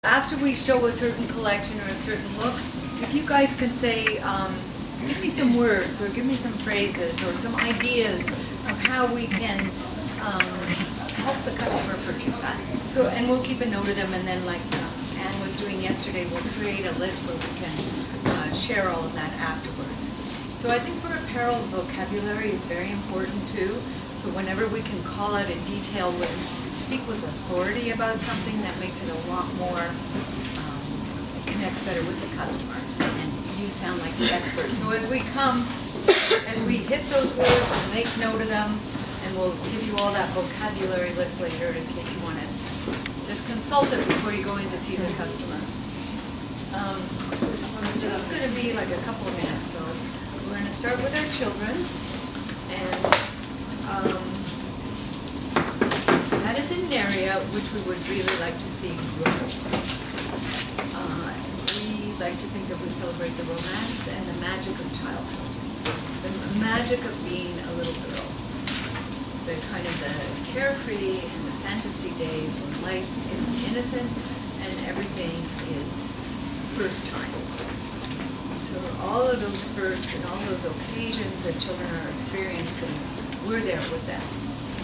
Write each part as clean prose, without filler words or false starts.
After we show a certain collection or a certain look, if you guys can say, give me some words or give me some phrases or some ideas of how we can help the customer purchase that. So, and we'll keep a note of them, and then like Anne was doing yesterday, we'll create a list where we can share all of that afterwards. So I think for apparel, vocabulary is very important too. So whenever we can call out a detail with, speak with authority about something, that makes it a lot more, it connects better with the customer, and you sound like the expert. So as we come, as we hit those words, we'll make note of them, and we'll give you all that vocabulary list later in case you want to just consult it before you go in to see the customer. It's just going to be like a couple of minutes, so we're going to start with our children's, and that is an area which we would really like to see grow. We like to think that we celebrate the romance and the magic of childhood, the magic of being a little girl, the kind of the carefree and the fantasy days when life is innocent and everything is first time. So all of those firsts and all those occasions that children are experiencing, we're there with them.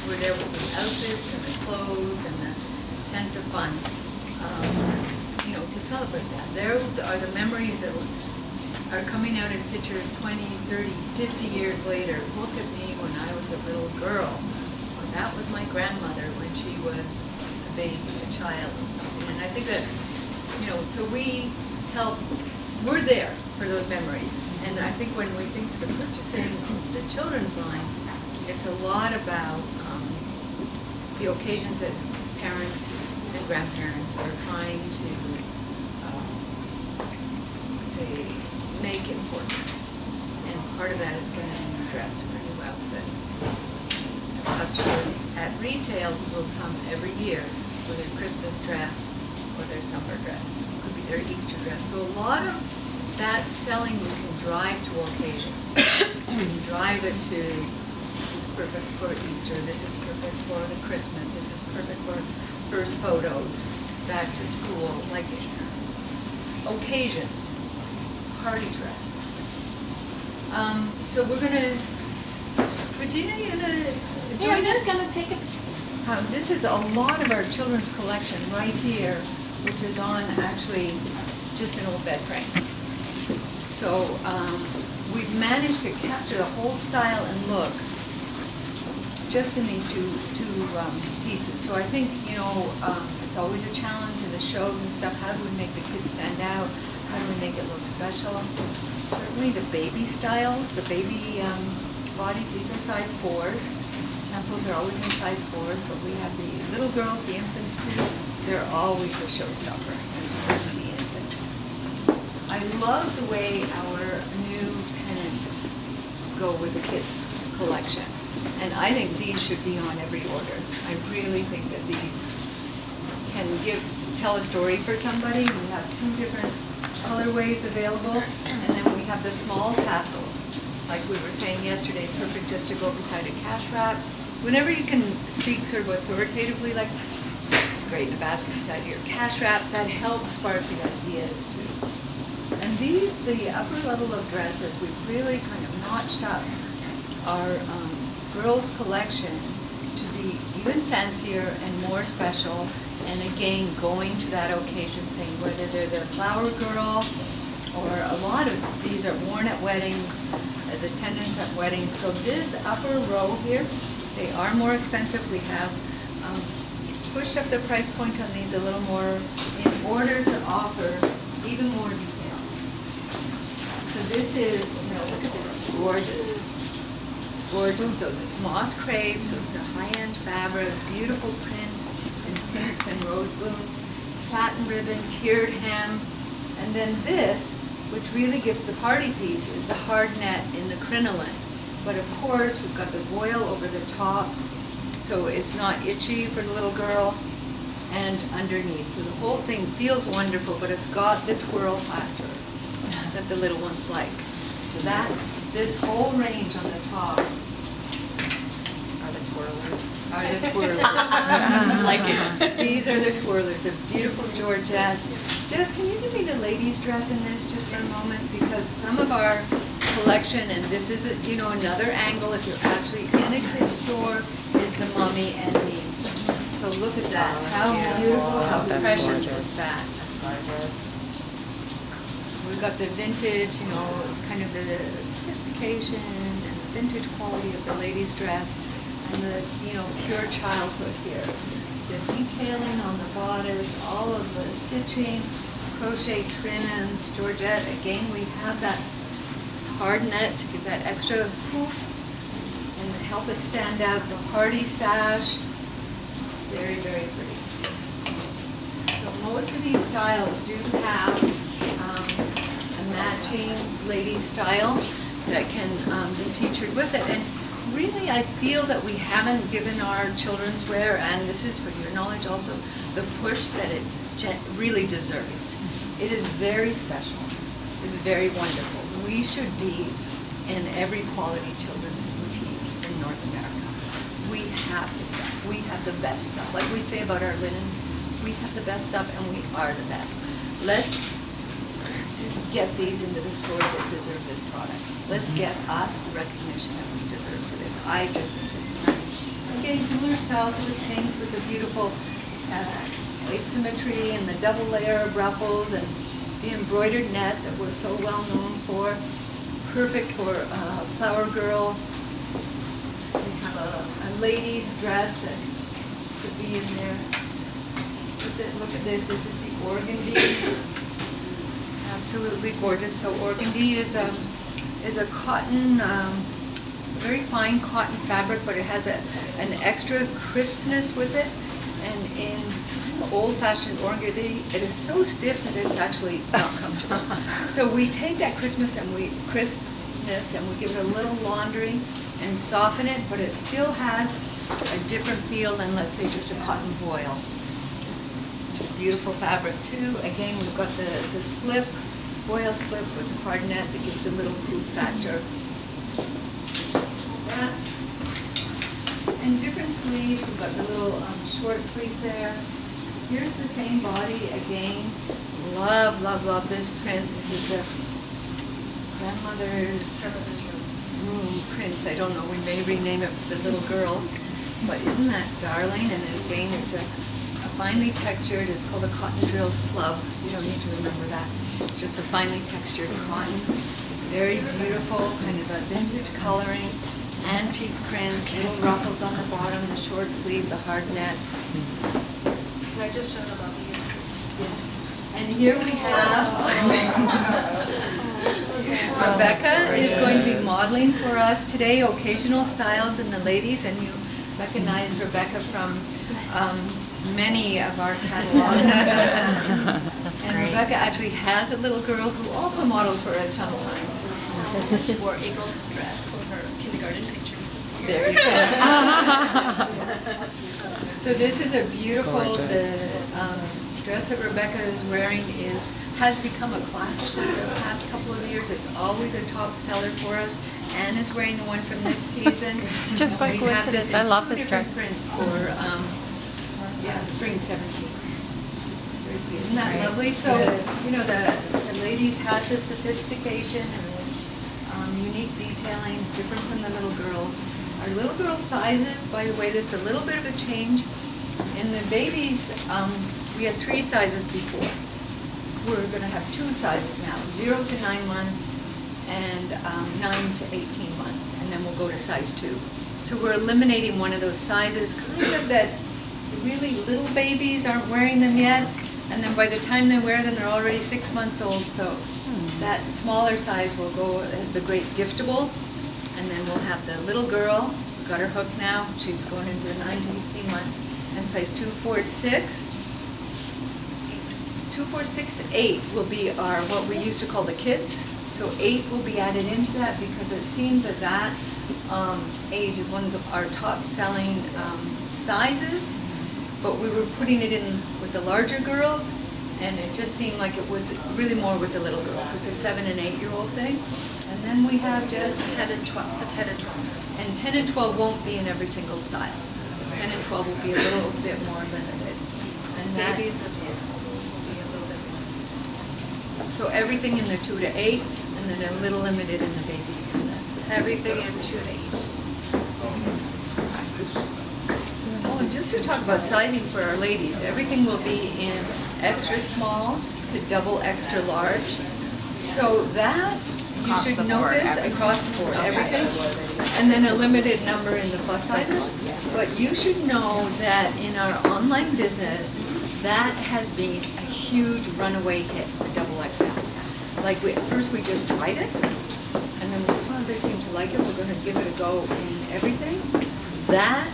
We're there with the outfits and the clothes and the sense of fun, you know, to celebrate that. Those are the memories that are coming out in pictures 20, 30, 50 years later. Look at me when I was a little girl. Or that was my grandmother when she was a baby, a child, and something. And I think that's, you know, so we help, we're there for those memories. And I think when we think of purchasing the children's line, it's a lot about the occasions that parents and grandparents are trying to, let's say, make important. And part of that is getting a new dress or a new outfit. Customers at retail will come every year for their Christmas dress or their summer dress. It could be their Easter dress. So a lot of that selling we can drive to occasions. We can drive it to, this is perfect for Easter, this is perfect for the Christmas, this is perfect for first photos, back to school, like occasions, party dresses. So we're gonna, Regina, you're gonna join us? I'm just gonna take it. This is a lot of our children's collection right here, which is on actually just an old bed frame. So we've managed to capture the whole style and look just in these two pieces. So I think, you know, it's always a challenge in the shows and stuff. How do we make the kids stand out? How do we make it look special? Certainly the baby styles, the baby bodies, these are size 4s. Samples are always in size 4s, but we have the little girls, the infants too. They're always a showstopper, and always the infants. I love the way our new pennants go with the kids' collection. And I think these should be on every order. I really think that these can tell a story for somebody. We have 2 different colorways available, and then we have the small tassels. Like we were saying yesterday, perfect just to go beside a cash wrap. Whenever you can speak sort of authoritatively, like, it's great in a basket beside your cash wrap, that helps spark the ideas too. And these, the upper level of dresses, we've really kind of notched up our girls' collection to be even fancier and more special, and again going to that occasion thing, whether they're the flower girl or a lot of these are worn at weddings as attendants at weddings. So this upper row here, they are more expensive. We have pushed up the price point on these a little more in order to offer even more detail. So this is, you know, look at this, gorgeous. Gorgeous. So this moss crepe, so it's a high-end fabric, beautiful print and pinks and rose blooms, satin ribbon, tiered hem, and then this, which really gives the party piece, is the hard net in the crinoline. But of course, we've got the voile over the top, so it's not itchy for the little girl, and underneath. So the whole thing feels wonderful, but it's got the twirl factor that the little ones like. So this whole range on the top are the twirlers. are the twirlers. Leggings. These are the twirlers, a beautiful Georgette. Jess, can you give me the ladies' dress in this just for a moment? Because some of our collection, and this is, another angle, if you're actually in a kid's store, is the mommy and me. So look at that. How beautiful, how precious is that? That's gorgeous. We've got the vintage, it's kind of the sophistication and the vintage quality of the ladies' dress, and the, pure childhood here. The detailing on the bodice, all of the stitching, crochet trims, Georgette. Again, we have that hard net to give that extra poof and help it stand out. The hardy sash, very, very pretty. So most of these styles do have a matching ladies style that can be featured with it. And really, I feel that we haven't given our children's wear, and this is for your knowledge also, the push that it really deserves. It is very special. It's very wonderful. We should be in every quality children's boutique in North America. We have the stuff. We have the best stuff. Like we say about our linens, we have the best stuff and we are the best. Let's get these into the stores that deserve this product. Let's get us recognition that we deserve for this. I just think it's stunning. Again, similar styles to the pink with the beautiful asymmetry and the double layer of ruffles and the embroidered net that we're so well known for. Perfect for flower girl. We have a lady's dress that could be in there. Look at this. This is the organdy. Absolutely gorgeous. So organdy is a cotton, very fine cotton fabric, but it has an extra crispness with it. And in old-fashioned organdy, it is so stiff that it's actually not comfortable. So we take that crispness and we give it a little laundry and soften it, but it still has a different feel than, let's say, just a cotton voile. It's a beautiful fabric too. Again, we've got the slip, voile slip with the hard net that gives a little proof factor. That. And different sleeves. We've got the little short sleeve there. Here's the same body again. Love, love, love this print. This is the grandmother's room print. I don't know, we may rename it for the little girls, but isn't that darling? And again, it's a finely textured, it's called a cotton drill slub. You don't need to remember that. It's just a finely textured cotton. Very beautiful, kind of a vintage coloring, antique prints, little ruffles on the bottom, the short sleeve, the hard net. Can I just show them up again? Yes. And here we have Rebecca is going to be modeling for us today occasional styles in the ladies, and you recognize Rebecca from many of our catalogs. And Rebecca actually has a little girl who also models for us sometimes. She wore April's dress for her kindergarten pictures this year. There you go. So this is a beautiful, the dress that Rebecca is wearing has become a classic over the past couple of years. It's always a top seller for us. Anne is wearing the one from this season. Just by coincidence, I love this dress. Prints for spring 17. Isn't that lovely? So, the ladies has a sophistication and unique detailing, different from the little girls. Our little girl sizes, by the way, there's a little bit of a change. In the babies, we had 3 sizes before. We're going to have 2 sizes now, 0 to 9 months and 9 to 18 months, and then we'll go to size 2. So we're eliminating one of those sizes, kind of that really little babies aren't wearing them yet, and then by the time they wear them, they're already 6 months old, so that smaller size will go as the great giftable, and then we'll have the little girl, got her hooked now, she's going into the 9 to 18 months, and size 2, 4, 6. 2, 4, 6, 8 will be what we used to call the kids. So 8 will be added into that because it seems that age is one of our top selling sizes, but we were putting it in with the larger girls, and it just seemed like it was really more with the little girls. It's a 7 and 8-year-old thing. And then we have just 10 and 12. The 10 and 12. And 10 and 12 won't be in every single style. 10 and 12 will be a little bit more limited. And that, Babies as well will be a little bit more. so everything in the 2 to 8, and then a little limited in the babies. And Everything is 2 to 8. oh, and just to talk about sizing for our ladies, everything will be in extra small to double extra large. So that you Across should the board, notice everything. across the board, everything. And then a limited number in the plus sizes. But you should know that in our online business, that has been a huge runaway hit, the double XL. Like at first we just tried it, and then we said, well, they seem to like it, we're gonna give it a go in everything. That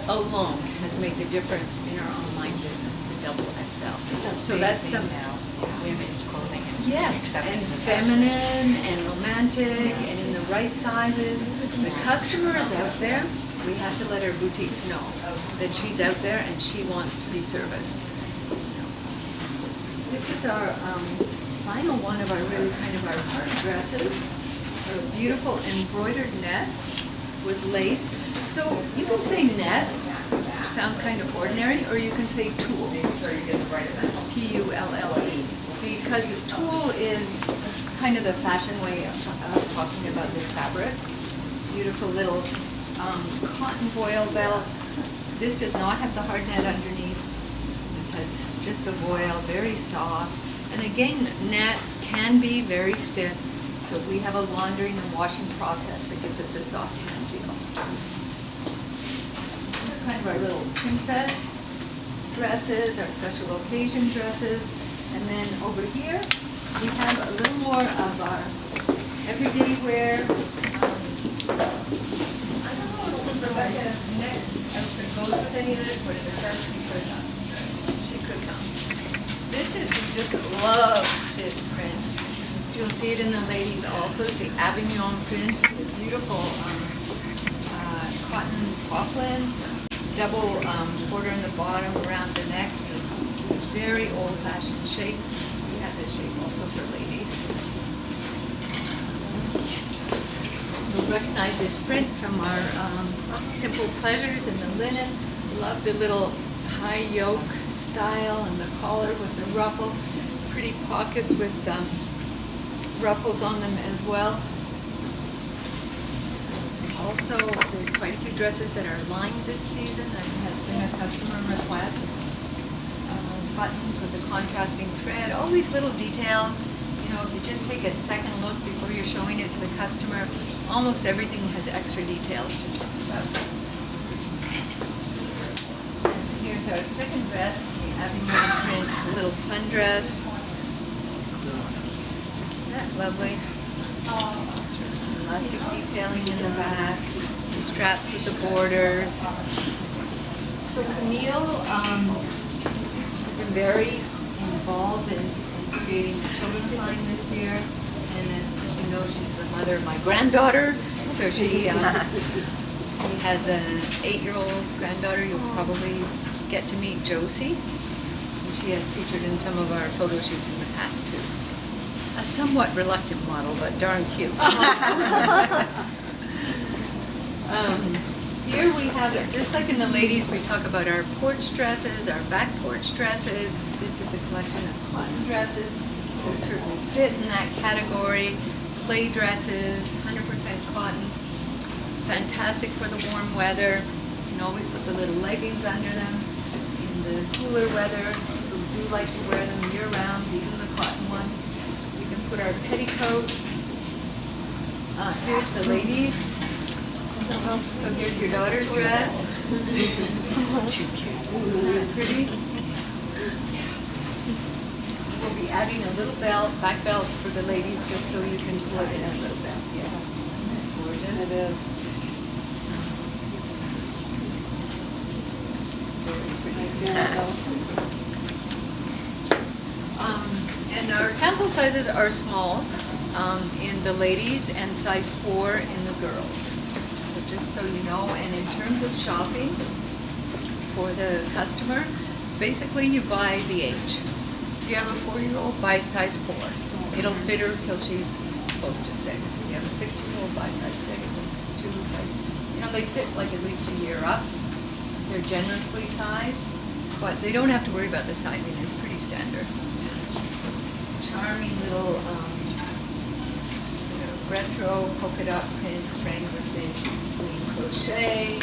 alone has made the difference in our online business, the double XL. So that's some, now, women's clothing. yes, and feminine and romantic and in the right sizes. The customer is out there. We have to let our boutiques know that she's out there and she wants to be serviced. This is our final one of our really kind of our party dresses. A beautiful embroidered net with lace. So you can say net, which sounds kind of ordinary, or you can say tulle, Tulle, because tulle is kind of the fashion way of talking about this fabric. Beautiful little cotton voile belt. This does not have the hard net underneath. This has just the voile, very soft. And again, net can be very stiff, so we have a laundering and washing process that gives it the soft hand feel. Kind of our little princess dresses, our special occasion dresses. And then over here, we have a little more of our everyday wear. I don't know if Rebecca's next outfit goes with any of this, but if it does, she could come. This is, we just love this print. You'll see it in the ladies also. It's the Avignon print. It's a beautiful cotton poplin, double border in the bottom around the neck. Very old-fashioned shape. We have this shape also for ladies. You'll recognize this print from our Simple Pleasures in the linen. Love the little high yoke style and the collar with the ruffle. Pretty pockets with ruffles on them as well. Also, there's quite a few dresses that are lined this season. That has been a customer request. Buttons with the contrasting thread, all these little details. You know, if you just take a second look before you're showing it to the customer, almost everything has extra details to talk about. And here's our second dress, the Avignon print, the little sundress. Isn't that lovely? Elastic detailing in the back, the straps with the borders. So Camille, very involved in creating the children's line this year, and as you know, she's the mother of my granddaughter, so she has an 8-year-old granddaughter. You'll probably get to meet Josie, and she has featured in some of our photo shoots in the past too. A somewhat reluctant model, but darn cute. Here we have, just like in the ladies, we talk about our porch dresses, our back porch dresses. This is a collection of cotton dresses that certainly fit in that category. Play dresses, 100% cotton, fantastic for the warm weather. You can always put the little leggings under them. In the cooler weather, we do like to wear them year-round, even the cotton ones. We can put our petticoats. Here's the ladies. So here's your daughter's dress. Too cute. Pretty. We'll be adding a little belt, back belt for the ladies, just so you can plug in a little belt. Yeah. Gorgeous. It is. And our sample sizes are smalls in the ladies and size 4 in the girls. Just so you know, and in terms of shopping for the customer, basically you buy the age. If you have a 4-year-old, buy size 4. It'll fit her till she's close to 6. If you have a 6-year-old, buy size 6, and 2 size, you know, they fit like at least a year up. They're generously sized, but they don't have to worry about the sizing. It's pretty standard. Charming little retro polka dot print framed with this green crochet.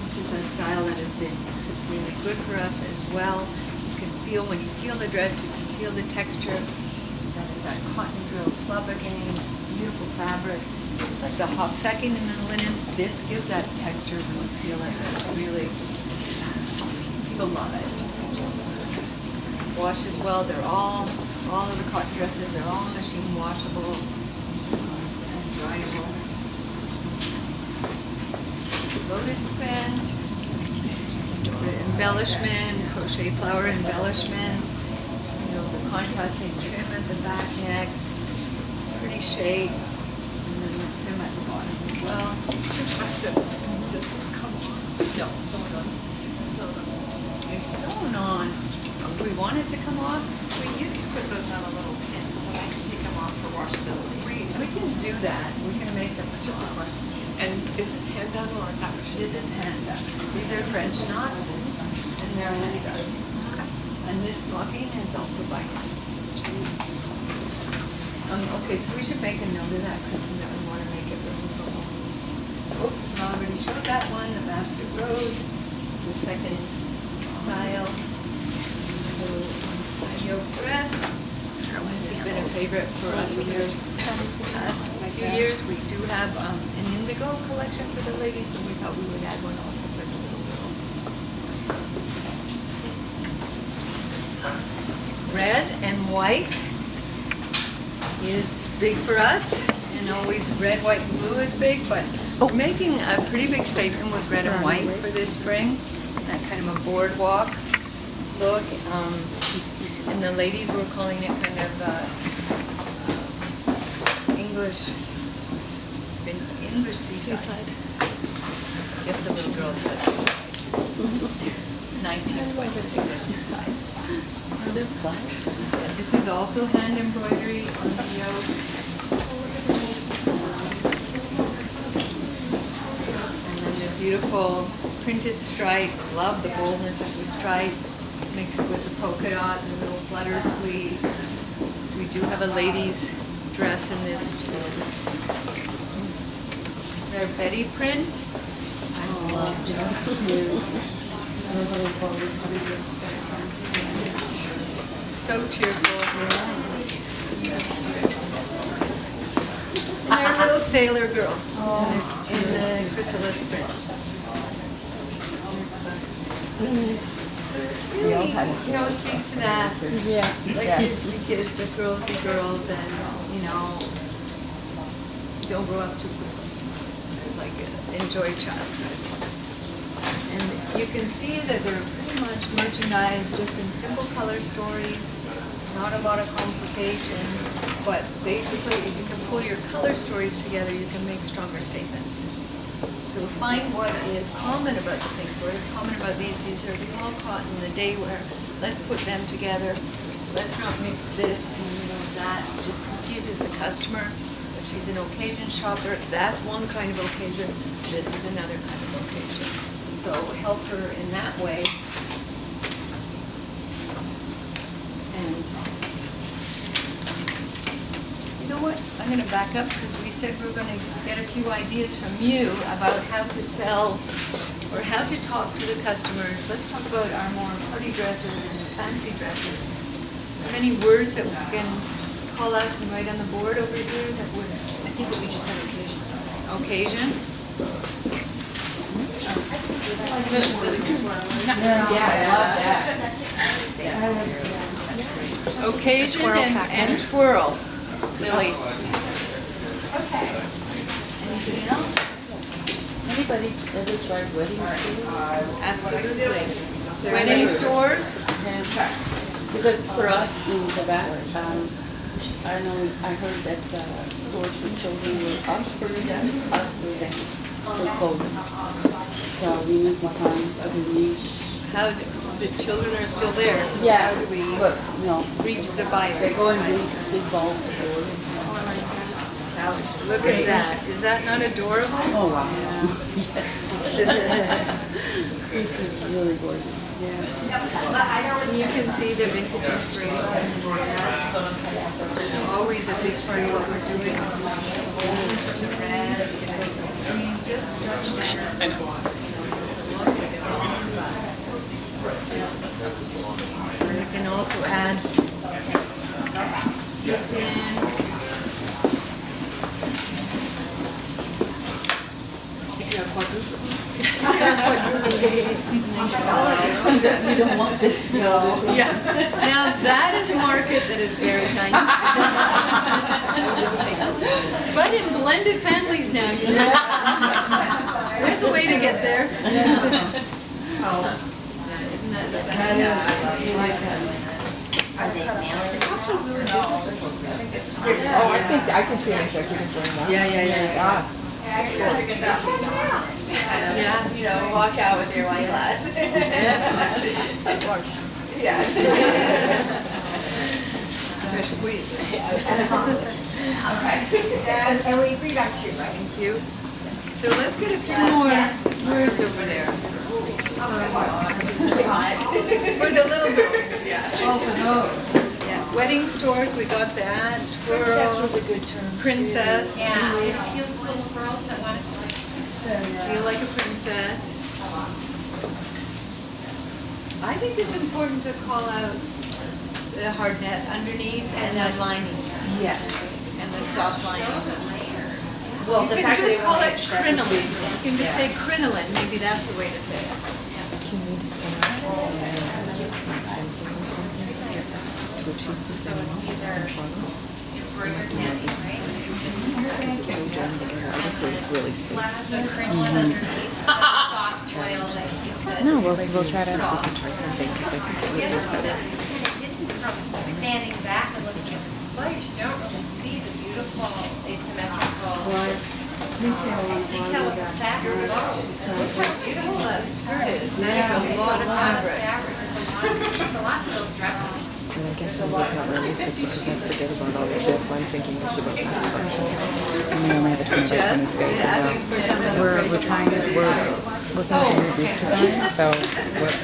This is a style that has been really good for us as well. You can feel, when you feel the dress, you can feel the texture. That is that cotton drill slub again. It's beautiful fabric. It's like the hop sacking in the linens. This gives that texture when you feel it. It's really, people love it. Washes well. They're all of the cotton dresses, they're all machine washable and dryable. Lotus print, the embellishment, crochet flower embellishment, you know, the contrasting trim at the back neck, pretty shape, and then the trim at the bottom as well. Two questions. Does this come on? No, Sewn on. Sewn on. it's sewn on. We want it to come off. We used to put those on a little pin so I can take them off for washability. We can do that. We can make them. It's just a question. And is this hand done or is that machine? This is hand done. These are French knots, and they're hand done. Okay. And this stocking is also by hand. Okay, so we should make a note of that because we want to make it removable. Oops, we already showed that one, the basket rose, the second style, the high yoke dress. This has been a favorite for us over the past few years. We do have an indigo collection for the ladies, so we thought we would add one also for the little girls. Red and white is big for us, and always red, white, and blue is big, but we're making a pretty big statement with red and white for this spring. That kind of a boardwalk look. And the ladies were calling it kind of English seaside. Yes, the little girls are the seaside too. 1920s English seaside. Yeah, this is also hand embroidery on the yoke. And then the beautiful printed stripe. Love the boldness of the stripe mixed with the polka dot and the little flutter sleeves. We do have a ladies dress in this too. They're Betty print. I love this. So cheerful. And they're a little sailor girl. And it's in the chrysalis print. So it really, you know, speaks to that. Yeah. Let kids be kids, let girls be girls, and, you know, don't grow up too quickly. Like, enjoy childhood. And you can see that they're pretty much merchandised just in simple color stories, not a lot of complication, but basically if you can pull your color stories together, you can make stronger statements. So find what is common about the things. What is common about these? These are the all cotton, the Daywear. Let's put them together. Let's not mix this and that. It just confuses the customer. If she's an occasion shopper, that's one kind of occasion. This is another kind of occasion. So help her in that way. And you know what? I'm going to back up because we said we were going to get a few ideas from you about how to sell or how to talk to the customers. Let's talk about our more party dresses and fancy dresses. Are there any words that we can call out and write on the board over here that would? I think that we just said occasion. Occasion? Yeah, I love that. Occasion and twirl. Lily. Anything else? Anybody ever tried wedding stores? Absolutely. Wedding stores? Because for us in Quebec, I know I heard that stores for children were up for redemption, us for redemption, for COVID. So we need to find a niche. How the children are still there, so Yeah, how do we but no, reach the they buyers? go in big bulk stores. Look at that. Is that not adorable? Oh wow! Yes. This is really gorgeous. Yeah. You can see the vintage inspiration. It's always a big part of what we're doing. The red, I mean, just doesn't matter. I know. You can also add this in. Now, that is a market that is very tiny. But in blended families now, you know. There's a way to get there. Isn't that stunning? Oh, I can see an executive doing that. Yeah. You know, walk out with your wine glass. Yes. Yes. They're sweet. Okay. And we agree on two, right? Thank you. So let's get a few more words over there. For the little girls. Oh, for those. Yeah, wedding stores, we got that. Princess was a good term. Princess. Yeah, it appeals to little girls that want to Feel like a princess. I think it's important to call out the hard net underneath and the lining Yes. and the soft linings. Well, You the can fact that just they call won't it etch, that's a crinoline. big- You can just say crinoline, maybe that's the way to say it. Can we just go out and fencing or something to achieve the So same it's either embroidered netting, right? so joined together? I just really space. The crinoline underneath, the soft oil that keeps it. No, we'll try to try something because I think it would Yeah, work better. that's kind of hidden from standing back and looking at the displays. You don't really see the beautiful asymmetrical detail with the satin. Look how beautiful that skirt is. That is a lot of fabric. It's a lot to those dresses. And I guess maybe it's not realistic because I forget about all of this. I'm thinking just about that section. And we only have a 25 minute Just space, asking for some of the we're prices. trying to looking for new group design, so we're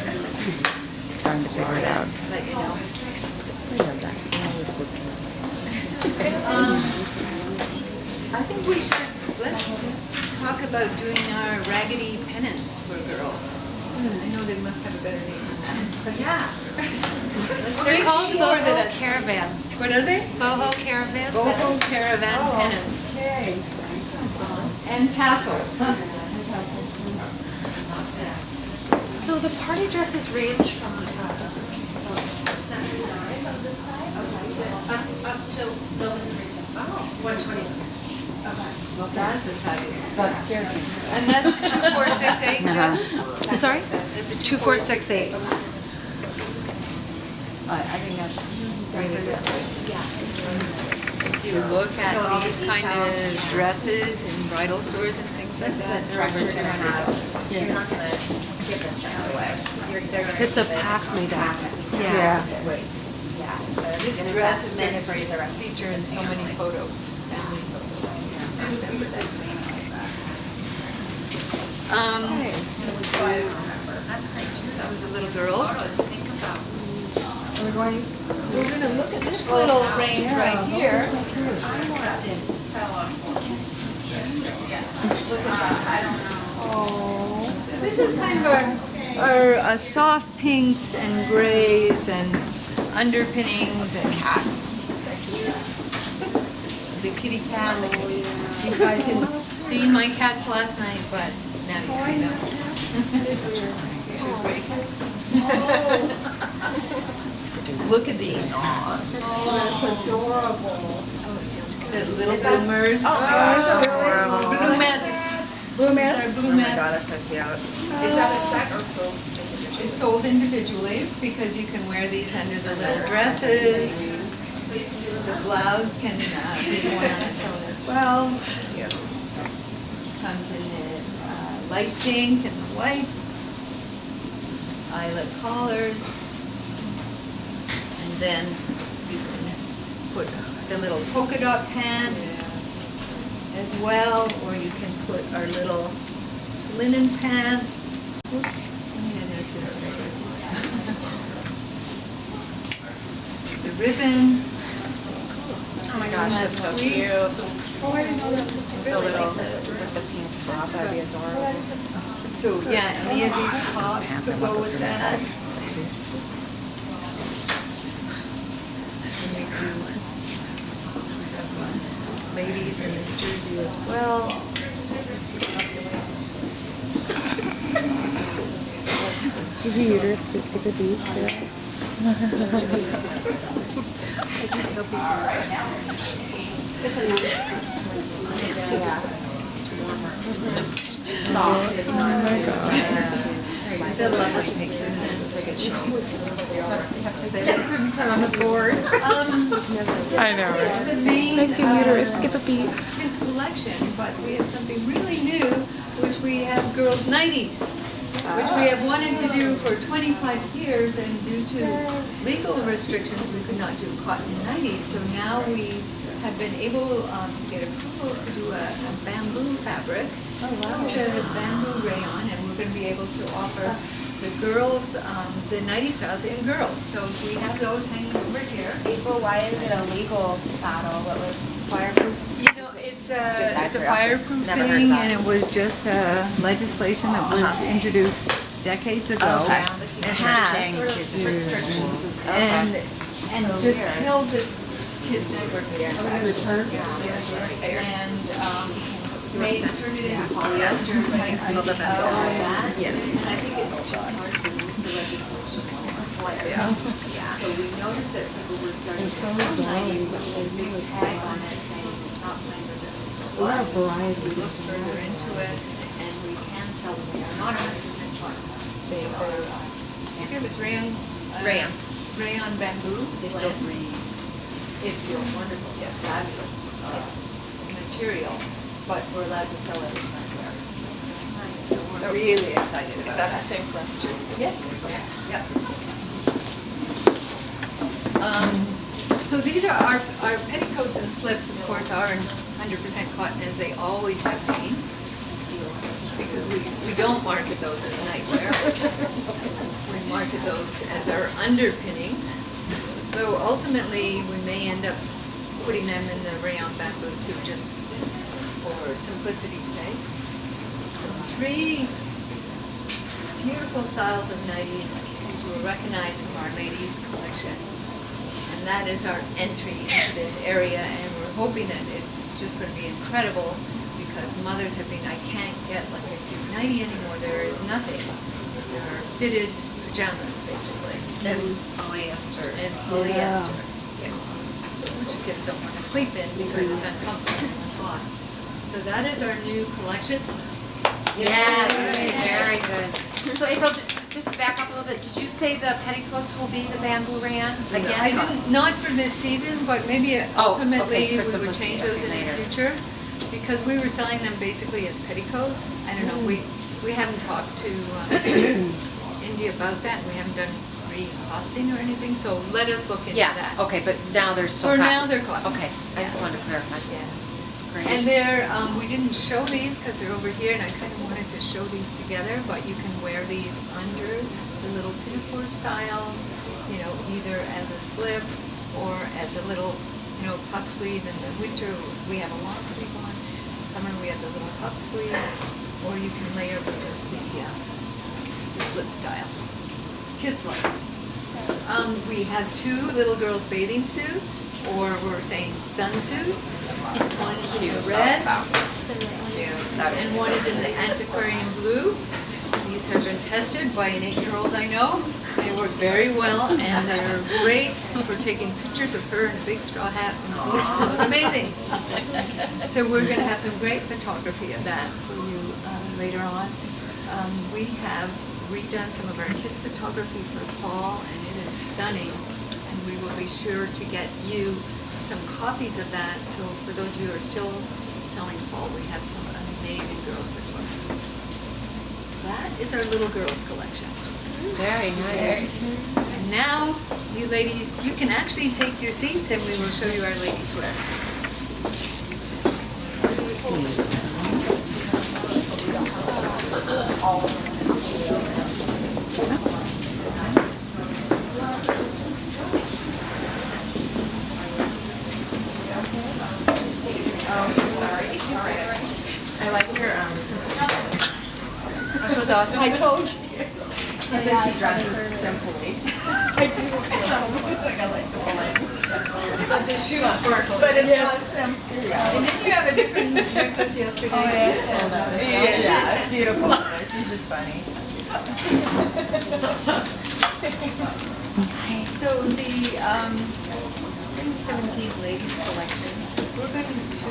trying to figure it out. Let you know. We have that. We always work. I think we should, let's talk about doing our raggedy pennants for girls. I know they must have a better name than that. But yeah. Let's make sure that it's. Caravan. What are they? Boho Caravan. Boho caravan pennants. Okay. And tassels. So the party dresses range from up to, no, this is recent. 120. Well, that's a fabulous. That scared me. And that's the 2468, Jess? Sorry? That's a 2468. I think that's really good. If you look at these kind of dresses in bridal stores and things like that, they're over $200. You're not gonna give this dress away. They're gonna It's a give it pass-me dress. Yeah. Yeah. Yeah, so This it's gonna dress best is men going for the to rest. feature in so many photos, family photos. That's great too, That was a little girls. Photos, think about. We're going to look at this little range right here. So this is kind of our soft pinks and grays and underpinnings and cats. The kitty cats. You guys didn't see my cats last night, but now you see them. Two gray cats. Look at these. That's adorable. Is it little bloomers? Bluettes. Bluettes? These are bluettes. Is that a set or so? It's sold individually because you can wear these under the little dresses. The blouse can be worn on its own as well. Comes in the light pink and the white. Eyelet collars. And then you can put the little polka dot pant as well, or you can put our little linen pant. Oops. assistant. The ribbon. Oh my gosh, that's so cute. Oh, I didn't know that was a The little, Top, that'd be adorable. So, yeah, any of these tops could go with that. And we do have ladies in this jersey as well. Did your uterus just skip a beat today? soft, it's not too It's a lovely picture. It's like a on the board. I know, This is the main Makes your uterus skip a beat. kids collection, but we have something really new, which we have girls' nighties, which we have wanted to do for 25 years, and due to legal restrictions, we could not do cotton nighties. So now we have been able to get approval to do a bamboo fabric, which is a bamboo rayon, and we're going to be able to offer the girls the nighty styles in girls. So we have those hanging over here. April, why is it a legal battle? What was fireproof? You know, it's a curiosity. fireproof Never heard of thing, that. and it was just legislation that was introduced decades ago. Okay. It has, Restrictions. and So just weird. killed the kids' network there. And turned it into polyester type of that. Yes. And I think it's just hard to move the legislation. So we noticed that people were starting to sell 90s with a big tag on it saying top flavors and A lot of variety. we looked further into it, and we can sell them. They are not 100% cotton. They are, I forget if it's rayon. Rayon. Rayon bamboo. They still blend. It feels wonderful, yeah, fabulous material, but we're allowed to sell it everywhere. So we're really excited about that. the same for us too? Yes. Yep. So these are our petticoats and slips, of course, are 100% cotton, as they always have been, because we don't market those as nightwear. We market those as our underpinnings, though ultimately we may end up putting them in the rayon bamboo too, just for simplicity's sake. Three beautiful styles of nighties, which you will recognize from our ladies collection. And that is our entry into this area, and we're hoping that it's just going to be incredible, because mothers have been, I can't get like a cute nightie anymore, there is nothing. There are fitted pajamas, basically. And polyester. And polyester, yeah. Which the kids don't want to sleep in because it's uncomfortable and it's hot. So that is our new collection. Yes, very good. So April, just back up a little bit, did you say the petticoats will be the bamboo rayon again? I didn't, not for this season, but maybe Oh, ultimately okay, for we would simplicity, change those in okay, the later. future, because we were selling them basically as petticoats. I don't know, we haven't talked to India about that, we haven't done re-costing or anything, so let us look into Yeah, that. okay, but now they're still For cotton. now, they're cotton. Okay, I just wanted to clarify. Yeah. Great. And they're, we didn't show these because they're over here, and I kind of wanted to show these together, but you can wear these under the little pinafore styles, you know, either as a slip or as a little, you know, puff sleeve. In the winter, we have a long sleeve on. In summer, we have the little puff sleeve, or you can layer with just the slip style. Kids love it. We have two little girls' bathing suits, or we're saying sunsuits. One is in the red, and one is in the antiquarian blue. These have been tested by an 8-year-old I know. They work very well, and they're great for taking pictures of her in a big straw hat on the beach. They look amazing. So we're going to have some great photography of that for you later on. We have redone some of our kids' photography for fall, and it is stunning. And we will be sure to get you some copies of that. So for those of you who are still selling fall, we have some amazing girls' photography. That is our little girls' collection. Very nice. And now, you ladies, you can actually take your seats, and we will show you our ladies' wear. awesome. I told you. She says she dresses simply. I do feel like I like the balloons. But the shoes sparkle. But it's not simple. Yeah. And didn't you have a different necklace yesterday? Oh, yeah, it's beautiful. She's just funny. So the Spring 17 ladies collection, we're going to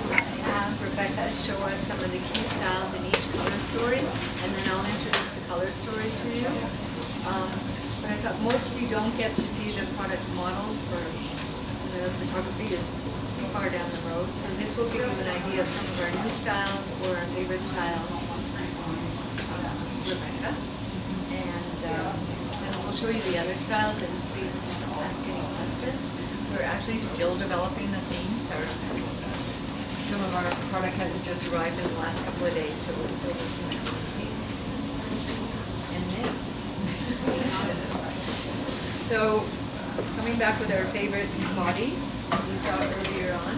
have Rebecca show us some of the key styles in each color story, and then I'll introduce the color story to you. But I thought most of you don't get to see the product modeled for the photography is so far down the road, so this will give you an idea of some of our new styles or our favorite styles. Rebecca, and then we'll show you the other styles, and please ask any questions. We're actually still developing the themes. Some of our product has just arrived in the last couple of days, so we're still working on the themes. And names. So, coming back with our favorite body, we saw earlier on,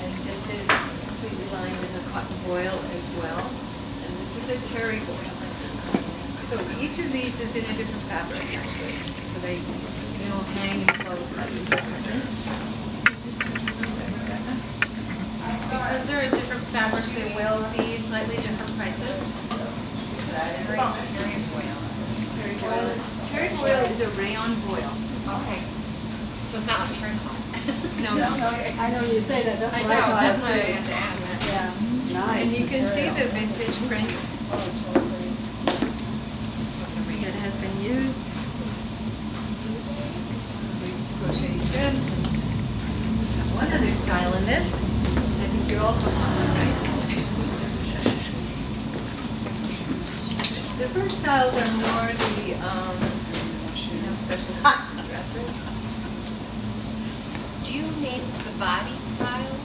and this is completely lined in the cotton voile as well, and this is a terry voile. So each of these is in a different fabric, actually. So they, hang in close slightly differently. Because they're in different fabrics, they will be slightly different prices. Terry voile is a rayon voile. Okay. So it's not like terry cloth. No, No, no. I know you say that, that's I what I know, thought that's of why I too. had to add that. Yeah, nice. And you can see material. the vintage print that has been used. We've crocheted good. Got one other style in this. I think you're also common, right? The first styles are more the special occasion dresses. Do you name the body style,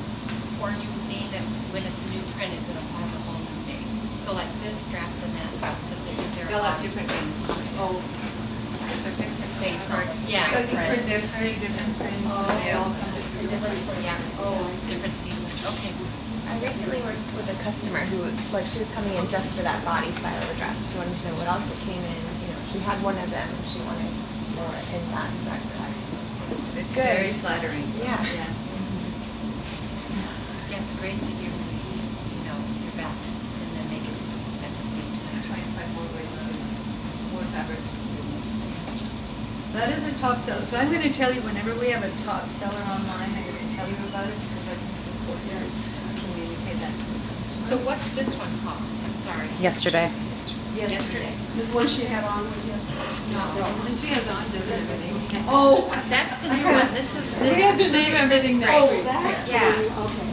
or do you name it when it's a new print, is it a whole new name? So like this dress and that dress, is there a They'll have body? different names. Oh. They're different days, or, yeah. Because there's three different prints, and they all come to three different Yeah, it's different seasons, okay. I recently worked with a customer who, she was coming in just for that body style of the dress. She wanted to know what else it came in. She had one of them and she wanted more in that exact cut. So It's good. very flattering. Yeah. Yeah, it's great that you're, your best, and then make it at the same time. Try and find more ways to, more fabrics. That is a top seller. So I'm going to tell you whenever we have a top seller online, I'm going to tell you about it because I think it's important to communicate that to the customer. So what's this one called? I'm sorry. Yesterday. Yesterday. This one she had on was yesterday. No, the one she has on doesn't have a name. Oh. That's the new one. This is. We have to name everything next Oh, week. that's the Yeah. new, okay.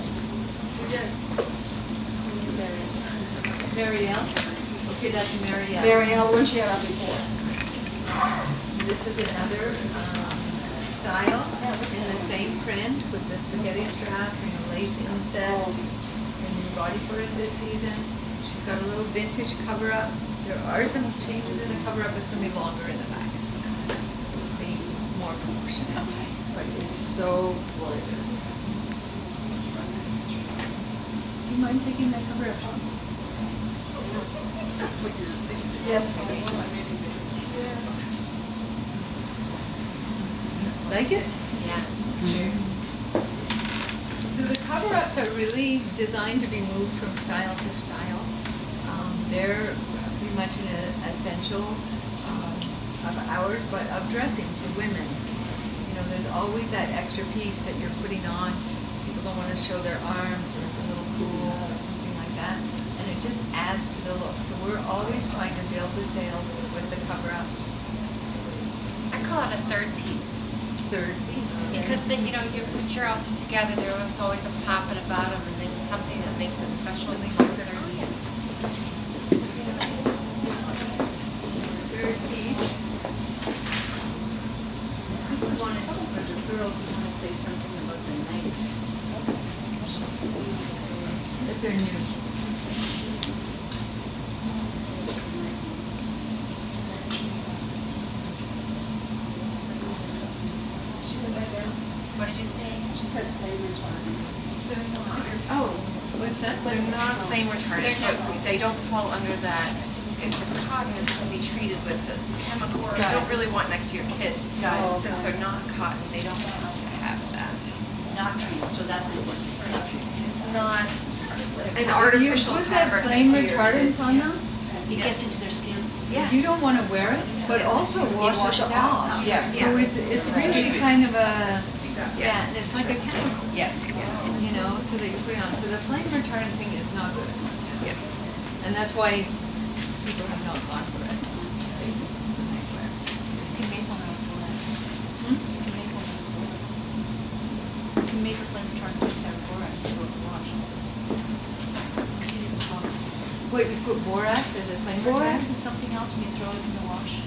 Marielle. Okay, that's Marielle. Marielle, when she had on before. This is another style in the same print with the spaghetti strap and a lace inset. Oh. It's a new body for us this season. She's got a little vintage cover-up. There are some changes in the cover-up. It's going to be longer in the back. It's going to be more proportionate. But it's so gorgeous. Do you mind taking that cover up off? Yes. Like it? Yes. So the cover-ups are really designed to be moved from style to style. They're pretty much an essential of ours, but of dressing for women. There's always that extra piece that you're putting on. People don't want to show their arms, or it's a little cool, or something like that. And it just adds to the look. So we're always trying to build the sales with the cover-ups. I call it a third piece. Third piece. Because then, you put your outfit together, there was always a top and a bottom, and then something that makes it special is a third piece. Third piece. I think we wanted, for the girls, we want to say something about the nights. That they're new. She was right there. What did you say? She said play retards. Oh, what's that? They're not flame retardant. They're not. They don't fall under that if it's cotton, it has to be treated with this chemical, or you Got it. don't really want next to your kids. Got it. Since they're not cotton, they don't have to have that. Not treated, so that's important. It's not treated. It's not an You artificial put that fabric. flame next to your retardant kids. on them, It gets into their skin. Yes. you don't wanna wear it, but also washes washes out. off. Yeah. So it's really kind of a, Exactly. yeah, and it's like a chemical, Yeah. you know, so that you put it on. So the flame retardant thing is not good. Yeah. And that's why people have not gone for it. Basically, for nightwear. You can make one out of borax. Hmm? You can make one out of borax. You can make a flame retardant mix out of borax to go to wash. Wait, you put borax as a flame Borax retardant? and something else and you throw it in the wash.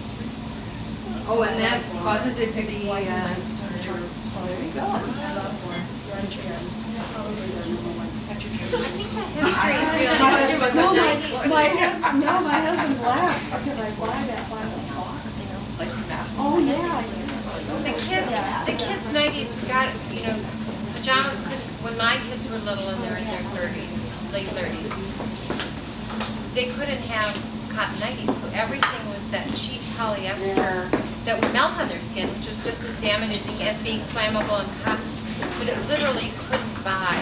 Oh, and that causes it to be, There you go. That's your trick. History really was No, a my 90s. husband, no, my husband laughs because I buy that by the box. Oh, yeah, I do. So the kids' 90s, we got, you know, pajamas couldn't, when my kids were little and they're in their 30s, late 30s, they couldn't have cotton 90s, so everything was that cheap polyester that would melt on their skin, which was just as damaging as being flammable and cotton. But it literally couldn't buy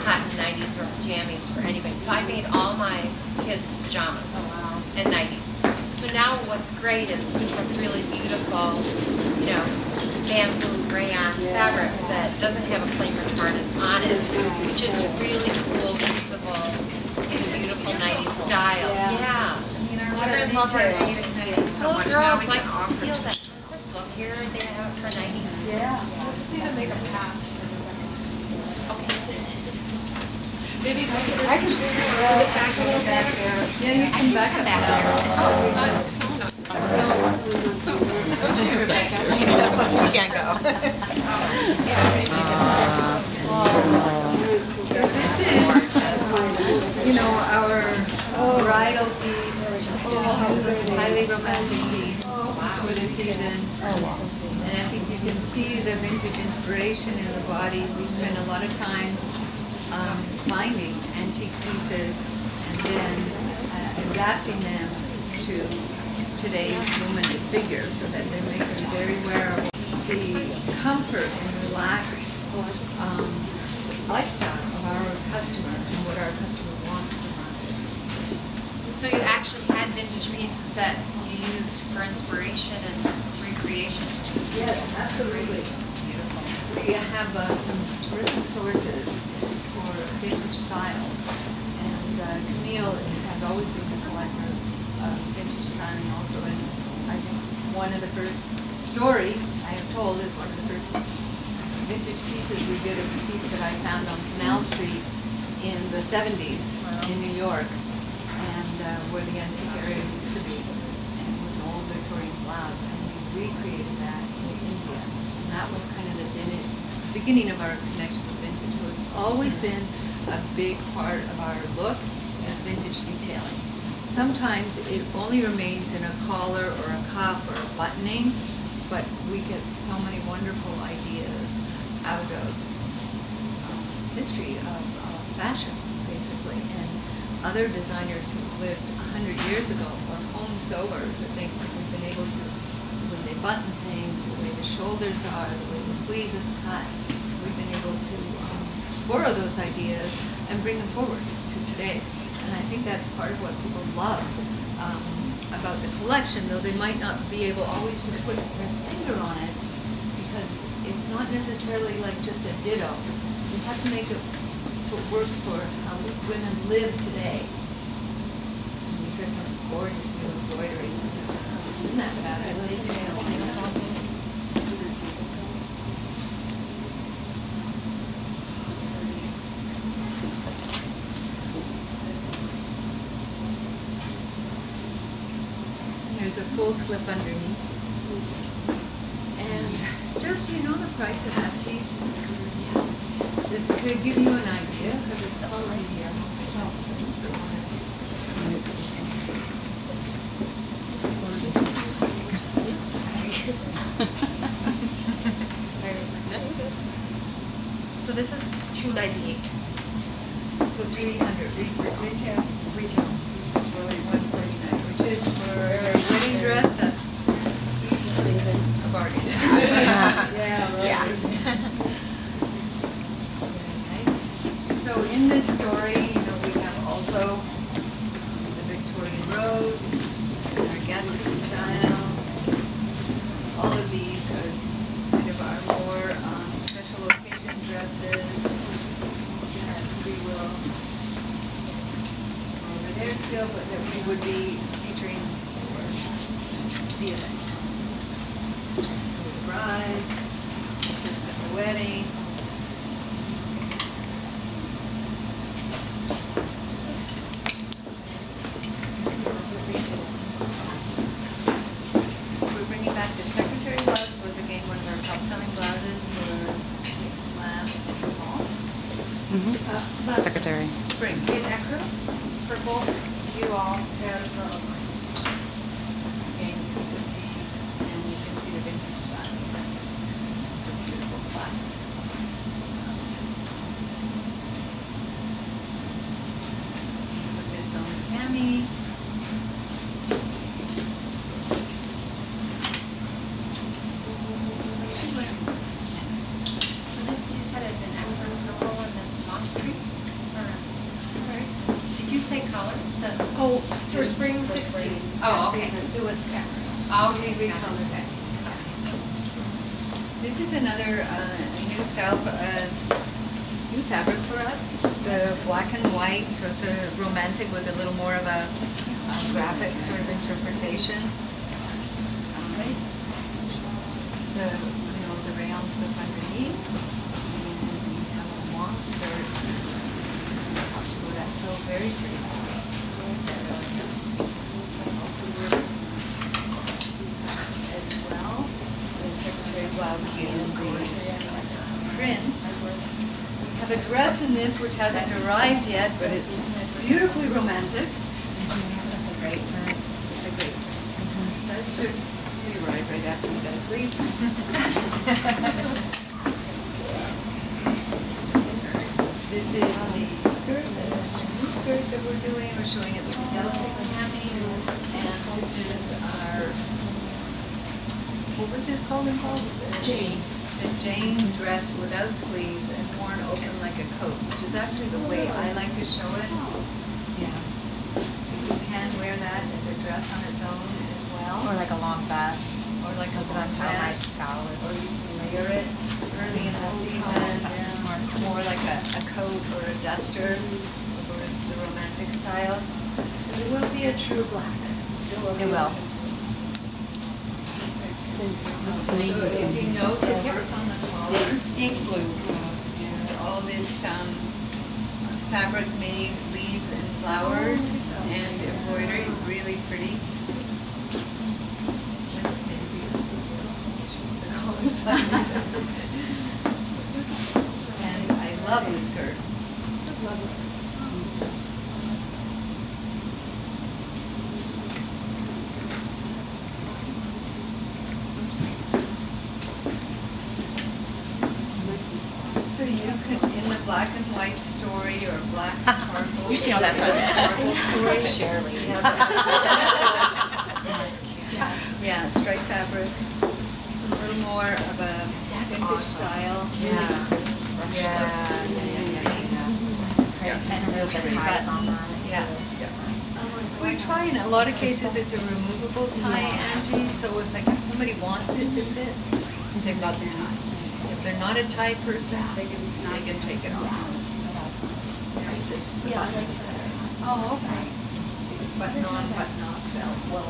cotton 90s or jammies for anybody. So I made all my kids' pajamas and 90s. So now what's great is we have really beautiful, you know, bamboo rayon fabric that doesn't have a flame retardant on it, which is really cool, usable in a beautiful 90s style. Yeah. Mothers love our native so Little much. Now girls we like can to offer. feel that princess look. Here they have it for 90s. Yeah. We'll just need to make a pass. Maybe I can see it back a little back there. yeah, you can back up now. You can't go. So this is, you know, our bridal piece, highly romantic piece for the season. And I think you can see the vintage inspiration in the body. We spend a lot of time finding antique pieces and then adapting them to today's woman figure so that they make them very wearable. The comfort and relaxed lifestyle of our customer and what our customer wants from us. So you actually had vintage pieces that you used for inspiration and recreation? Yes, absolutely. We have some terrific sources for vintage styles, and Camille has always been a collector of vintage styling also, and I think one of the first story I have told is one of the first vintage pieces we did is a piece that I found on Canal Street in the 70s in New York, and where the antique area used to be, and it was an old Victorian blouse, and we recreated that in India, and that was kind of the beginning of our connection with vintage. So it's always been a big part of our look is vintage detailing. Sometimes it only remains in a collar or a cuff or a buttoning, but we get so many wonderful ideas out of history of fashion, basically, and other designers who lived 100 years ago, or home sewers, or things that we've been able to, when they button things, the way the shoulders are, the way the sleeve is cut, we've been able to borrow those ideas and bring them forward to today. And I think that's part of what people love about the collection, though they might not be able always to put their finger on it, because it's not necessarily like just a ditto. You have to make it so it works for how women live today. And these are some gorgeous new embroideries. Isn't that fabulous? There's a full slip underneath. And just so you know the price of that piece, just to give you an idea, because it's probably here. So this is $298. So 300 retail. Retail. Retail. It's really 149 retail. stitches for a wedding dress, that's Amazing. a bargain. Yeah, Nice. So in this story, we have also the Victorian Rose, our Gatsby style. All of these are kind of our more special occasion dresses that we will over there still, but that we would be featuring for the events. The bride, just at the wedding. We're bringing back the secretary blouse, was again one of our top selling blouses for last fall. Secretary. Spring. In Ecru, for both you all and for Again, you can see, and you can see the vintage style. It's a beautiful classic. It's on the cami. What's she wearing? So this you said is an Ecru purple and then Smock Street? Sorry? Did you say colors? Oh, for spring 16. Oh, okay. It was Ecru. Oh, So we okay, recolored it. This is another new style for new fabric for us. It's a black and white, so it's a romantic with a little more of a graphic sort of interpretation. It's a, the rayon slip underneath, and we have a long skirt. Tops go that, so very pretty. Also this as well. The secretary blouse is gorgeous print. We have a dress in this which hasn't arrived yet, but it's beautifully romantic. It's a great print. That should arrive right after you guys leave. This is the skirt, the new skirt that we're doing. We're showing it with the yellow cami. And this is our, what was this called? Jane. The Jane dress without sleeves and worn open like a coat, which is actually the way I like to show it. Yeah. So you can wear that as a dress on its own as well, Or like a long vest. or like a long That's how my vest, style or is. you can layer it early in the season, more like a coat or a duster over the romantic styles. It will be a true black. It will. So if you note the work on the collar, Ink blue. it's all this fabric made leaves and flowers and embroidery, really pretty. The colors like this. And I love the skirt. So you could, in the black and white story or black charcoal. You see how that's on charcoal story. Shirley. That's cute. Yeah, striped fabric, a little more of a vintage style. And there's the ties on that. Yeah. We try, in a lot of cases, it's a removable tie, Angie, so it's like if somebody wants it to fit, they've got the tie. If they're not a tie person, they can take it off. It's just the buttons. Oh, okay. Button on, button off belt.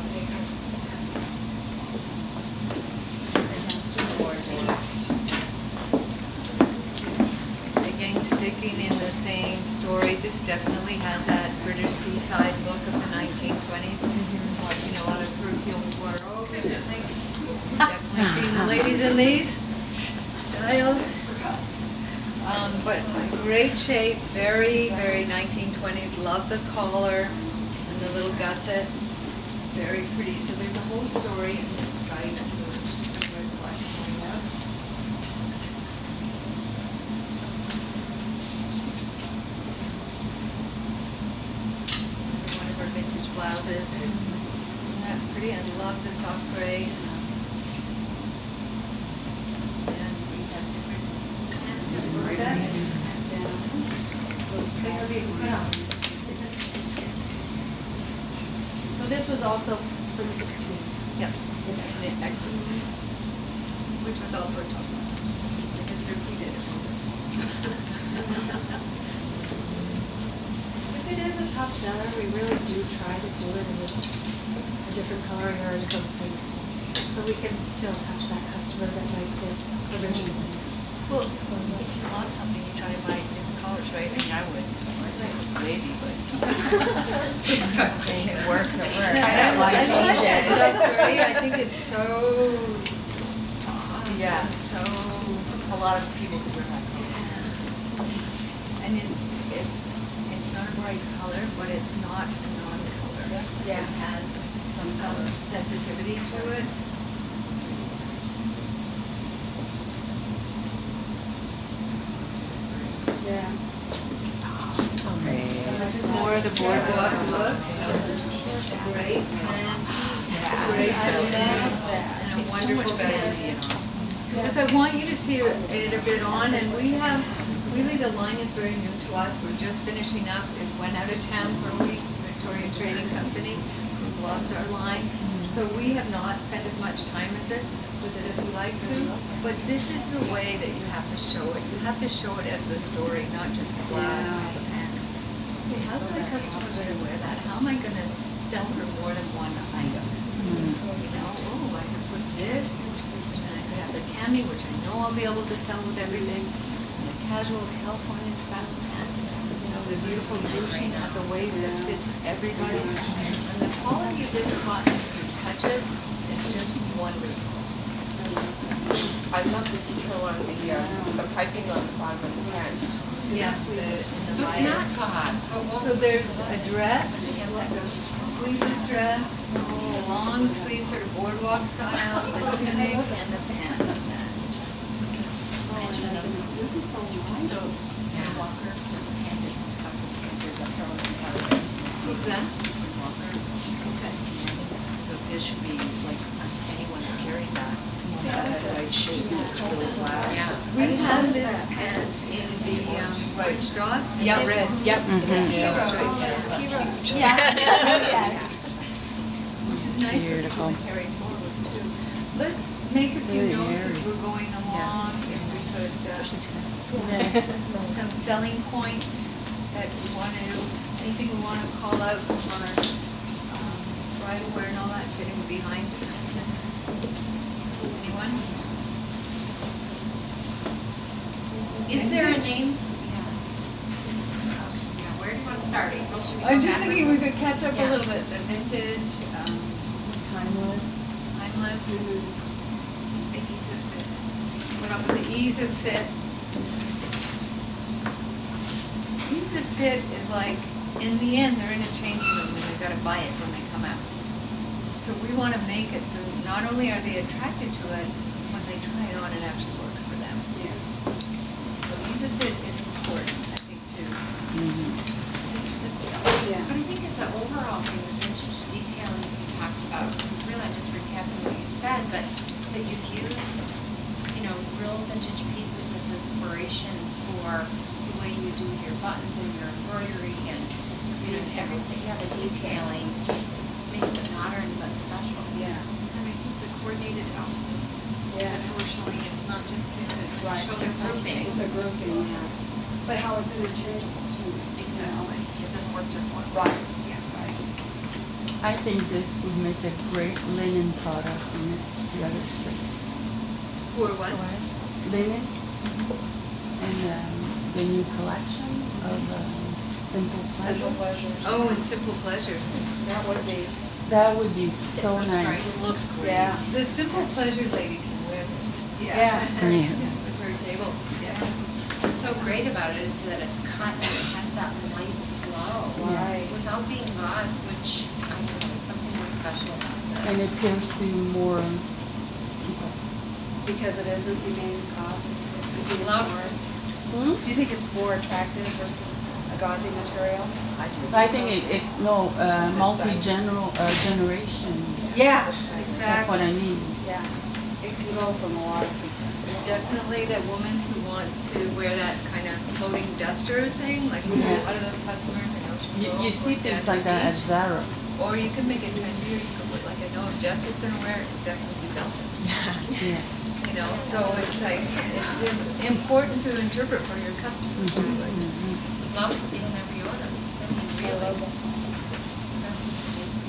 Again, sticking in the same story, this definitely has that British seaside look of the 1920s. Watching a lot of Hercule Poirot recently. Definitely seen the ladies in these styles. But great shape, very, very 1920s. Love the collar and the little gusset. Very pretty. So there's a whole story in this stripe. Red, black, and white. One of our vintage blouses. pretty. I love the soft gray. And we have different pants and borders. So this was also spring 16. Yep. Which was also a top seller. If it's repeated, it's also a top seller. If it is a top seller, we really do try to do it in a different coloring or a different print, so we can still touch that customer that liked it originally. Well, if you love something, you try to buy different colors, right? I mean, I would. It's lazy, but. It works, it works. I like that dark gray. I think it's so soft. Yeah. And so. A lot of people who wear that color. And it's not a bright color, but it's not a non-color. Yeah. It has some sensitivity to it. Yeah. This is more of the boardwalk look. Great pants, great building, and a wonderful base. Because I want you to see it a bit on, and we have, really the line is very new to us. We're just finishing up. It went out of town for a week to Victoria Trading Company, who loves our line. So we have not spent as much time with it as we like to. But this is the way that you have to show it. You have to show it as the story, not just the blouse and the pant. Okay, how's my customer going to wear that? How am I going to sell her more than one item? You know, oh, I could put this, and I could have the cami, which I know I'll be able to sell with everything, and the casual Californian style pant. You know, the beautiful ruching at the waist that fits everybody. And the quality of this cotton, if you touch it, it's just wonderful. I love the detail on the piping on the bottom of the pants. Yes, in the So it's not gauze, so it won't. So there's a dress, like a sleeveless dress, a long sleeve, sort of boardwalk style, the tunic and the pant. This is so nice. So, Walker, this pancakes, this cup, this pancake, that's selling in Prairie. Who's that? Walker. Okay. So this should be like anyone that carries that. Right shape, it's really flat. Yeah. We have this pant in the porch dog. Yeah, red. Yep. Which is nice for people to carry forward too. Let's make a few notes as we're going along. If we could, some selling points that we want to, anything we want to call out from our bridal wear and all that fitting behind it. Anyone? Is there a name? Yeah, where do you want to start? April, should we I'm go just thinking we backwards? could catch up a Yeah. little bit. The vintage, Timeless. timeless. The ease of fit. What else? The ease of fit. Ease of fit is like, in the end, they're in a changing room and they've got to buy it when they come out. So we want to make it so not only are they attracted to it, when they try it on, it actually works for them. Yeah. So ease of fit is important, I think, too. Yeah. But I think as an overall thing, the vintage detailing you talked about, really I'm just recapping what you said, but that you've used, you know, real vintage pieces as inspiration for the way you do your buttons and your embroidery and, you know, everything, yeah, the detailing just makes it modern but special. Yeah. And I think the coordinated outfits that Yes. we're showing, it's not just pieces, we're Right. Shows a grouping. It's a grouping, yeah. But how it's interchangeable too. exactly, it doesn't work just one. Right. Yeah. I think this would make a great linen product in the other spring. For what? Linen and the new collection of Simple Central Pleasure. pleasures. Oh, and simple pleasures. That would be, That would be so It nice. looks great. yeah. The simple pleasure lady can wear this Yeah. with her table. What's so great about it is that it's cotton and it has that light flow. Right. Without being gauze, which I don't know, there's something more special about this. And it appeals to more people. Because it isn't the main cause, it's, do you think it's Allows- more, Hmm? do you think it's more attractive versus a gauzy material? I think it's multi-generation. Yeah, That's what I mean. Yeah. It can go from a lot of people. Definitely that woman who wants to wear that kind of floating duster thing, like a lot of those customers in Ocean Grove. You see or things down like that at the beach. Zara. Or you can make it trendy, or you could put, like, I know if Jess was gonna wear it, it'd definitely be belted. Yeah. You know, so it's like, it's important to interpret for your customers. It'll also be whenever you order. Really.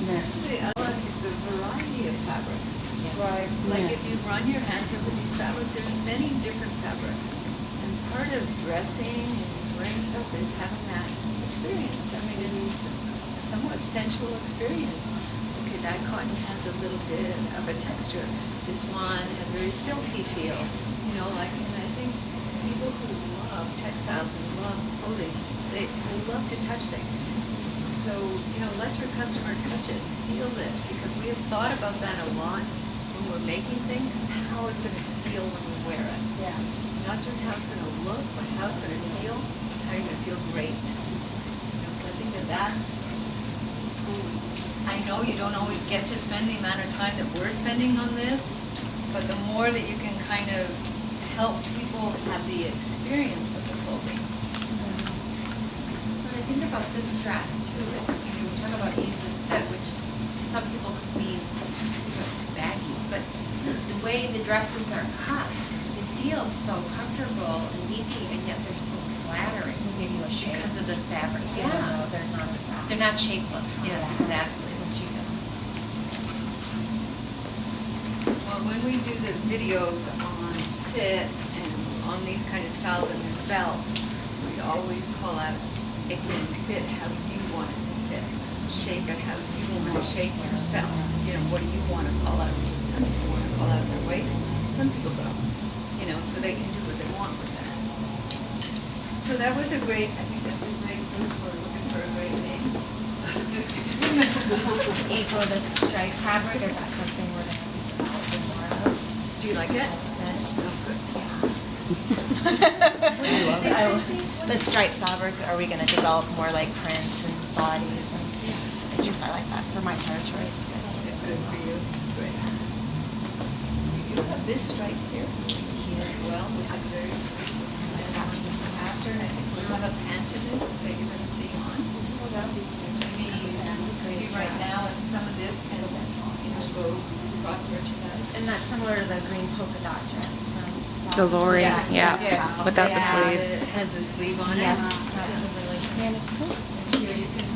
Yeah. The other one is the variety of fabrics. Right. Like Yeah. if you run your hands over these fabrics, there's many different fabrics. And part of dressing and wearing stuff is having that experience. I mean, it's a somewhat sensual experience. Okay, that cotton has a little bit of a texture. This one has a very silky feel. You know, like, and I think people who love textiles and love clothing, they love to touch things. So, you know, let your customer touch it, feel this, because we have thought about that a lot when we're making things, is how it's going to feel when you wear it. Yeah. Not just how it's going to look, but how it's going to feel, how you're going to feel great. You know, so I think that's, I know you don't always get to spend the amount of time that we're spending on this, but the more that you can kind of help people have the experience of the clothing. When I think about this dress too, it's, you know, we talk about ease of fit, which to some people could mean, you know, baggy, but the way the dresses are cut, they feel so comfortable and easy, and yet they're so flattering. They give you a shape. Because of the fabric, Even yeah. though they're not a soft. They're not shapeless, yes, Yeah. exactly. Well, when we do the videos on fit and on these kind of styles and these belts, we always call out, it can fit how you want it to fit. Shape it how you want to shape yourself. You know, what do you want to call out? Some people want to call out their waist, some people don't. You know, so they can do what they want with that. So that was a great, I think that's a great group. We're looking for a great name. Eco, the stripe fabric, is that something we're going to be developing more of? Do you like it? Oh, good. The stripe fabric, are we going to develop more like prints and bodies? And it's just, I like that for my territory. It's good for you. Great. You do have this stripe here. It's cute as well, which is very sweet. And after, and I think we'll have a pant to this that you're going to see on. Maybe right now, and some of this can, you know, go cross merchandise. And that's similar to the green polka dot dress from South. The Lori, Yes, yeah, yes. without the Yeah, sleeves. It has a sleeve on it. Yes, that's a really And here you can,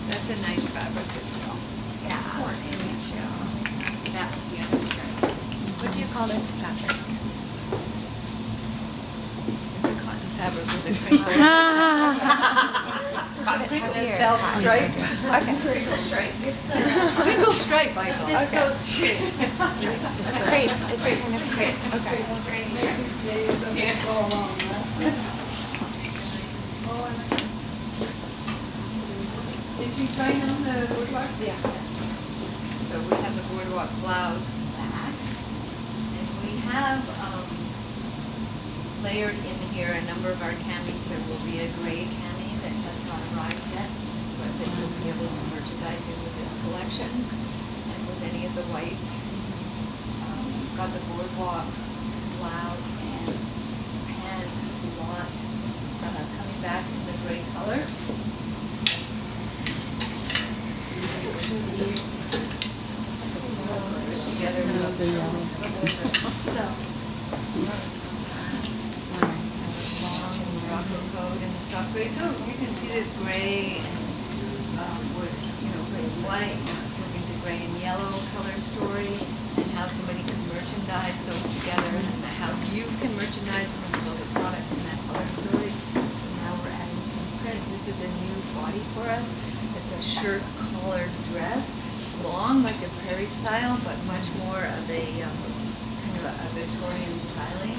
that's a nice fabric as well. yeah. That's pretty too. That would be on the stripe. What do you call this fabric? It's a cotton fabric with a crinkle. And a self-stripe. Crinkle stripe. It's Crinkle stripe, I call it. viscose strip. Crepe. It's a kind of crepe. Okay. Is she trying on the boardwalk? Yeah. So we have the boardwalk blouse back. And we have layered in here a number of our camis. There will be a gray cami that has not arrived yet, but that you'll be able to merchandise in with this collection and with any of the whites. We've got the boardwalk blouse and lot coming back in the gray color. Together with the long Morocco coat and the soft gray. So you can see this gray and was, you know, gray and white. Now it's moving to gray and yellow color story, and how somebody can merchandise those together, and how you can merchandise them and build a product in that color story. So now we're adding some print. This is a new body for us. It's a shirt collared dress, long like the Prairie style, but much more of a kind of a Victorian styling.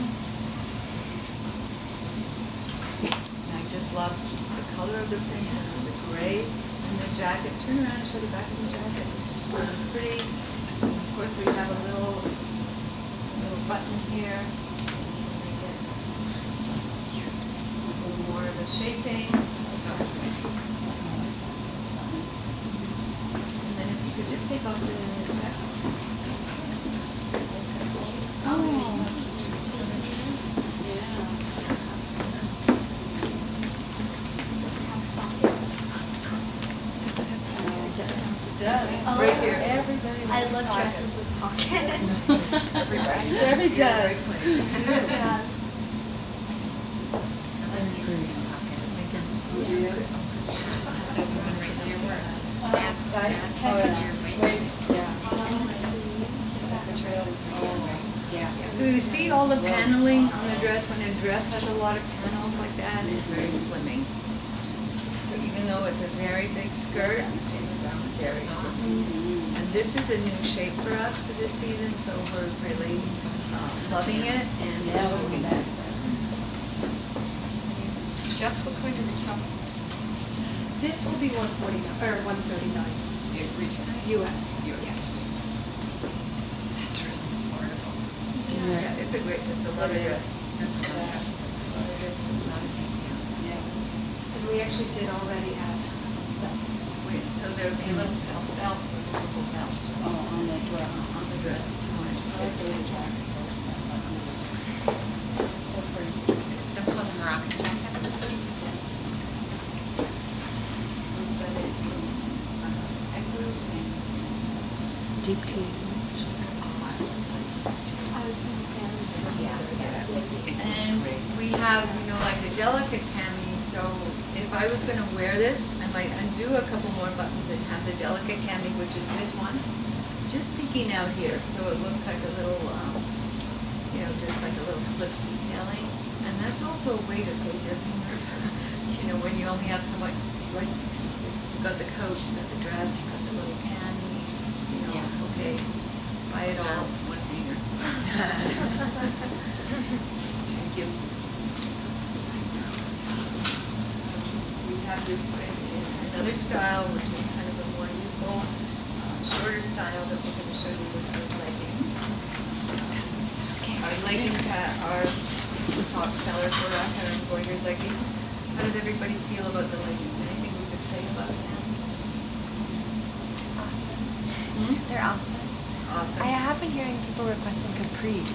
And I just love the color of the print and the gray and the jacket. Turn around and show the back of the jacket. Pretty. Of course, we have a little button here. A little more of a shaping. Start. take off the tag. It does. Oh, Right here. Everybody I loves love pockets. dresses with pockets. Every does. Yeah. So you see all the paneling on the dress, when a dress has a lot of panels like that, it's very slimming. So even though it's a very big skirt, it's very slimming. And this is a new shape for us for this season, so we're really loving it and promoting it. Just what kind of retail? This will be 149 or 139 US. That's really affordable. Yeah, it's a lot of dress. That's a lot. Yes. And we actually did already add that. So there'll be a little self-belt, a little belt Oh, on the dress. on the dress. So pretty. That's called the Moroccan jacket. Yes. We've done it in egg blue and Deep tea. I was gonna say, And we have, like the delicate cami, so if I was gonna wear this, I might undo a couple more buttons and have the delicate cami, which is this one, just peeking out here, so it looks like a little, just like a little slip detailing. And that's also a way to save your fingers, when you only have so much, like, you've got the coat, you've got the dress, you've got the little cami, Yeah. okay, buy it all, it's one hanger. Thank you. We have this print in another style, which is kind of a more youthful, shorter style that we're going to show you with our leggings. Our leggings are the top seller for us, our embroidered leggings. How does everybody feel about the leggings? Anything we could say about them? Awesome. Hmm? They're awesome. Awesome. I have been hearing people requesting capris.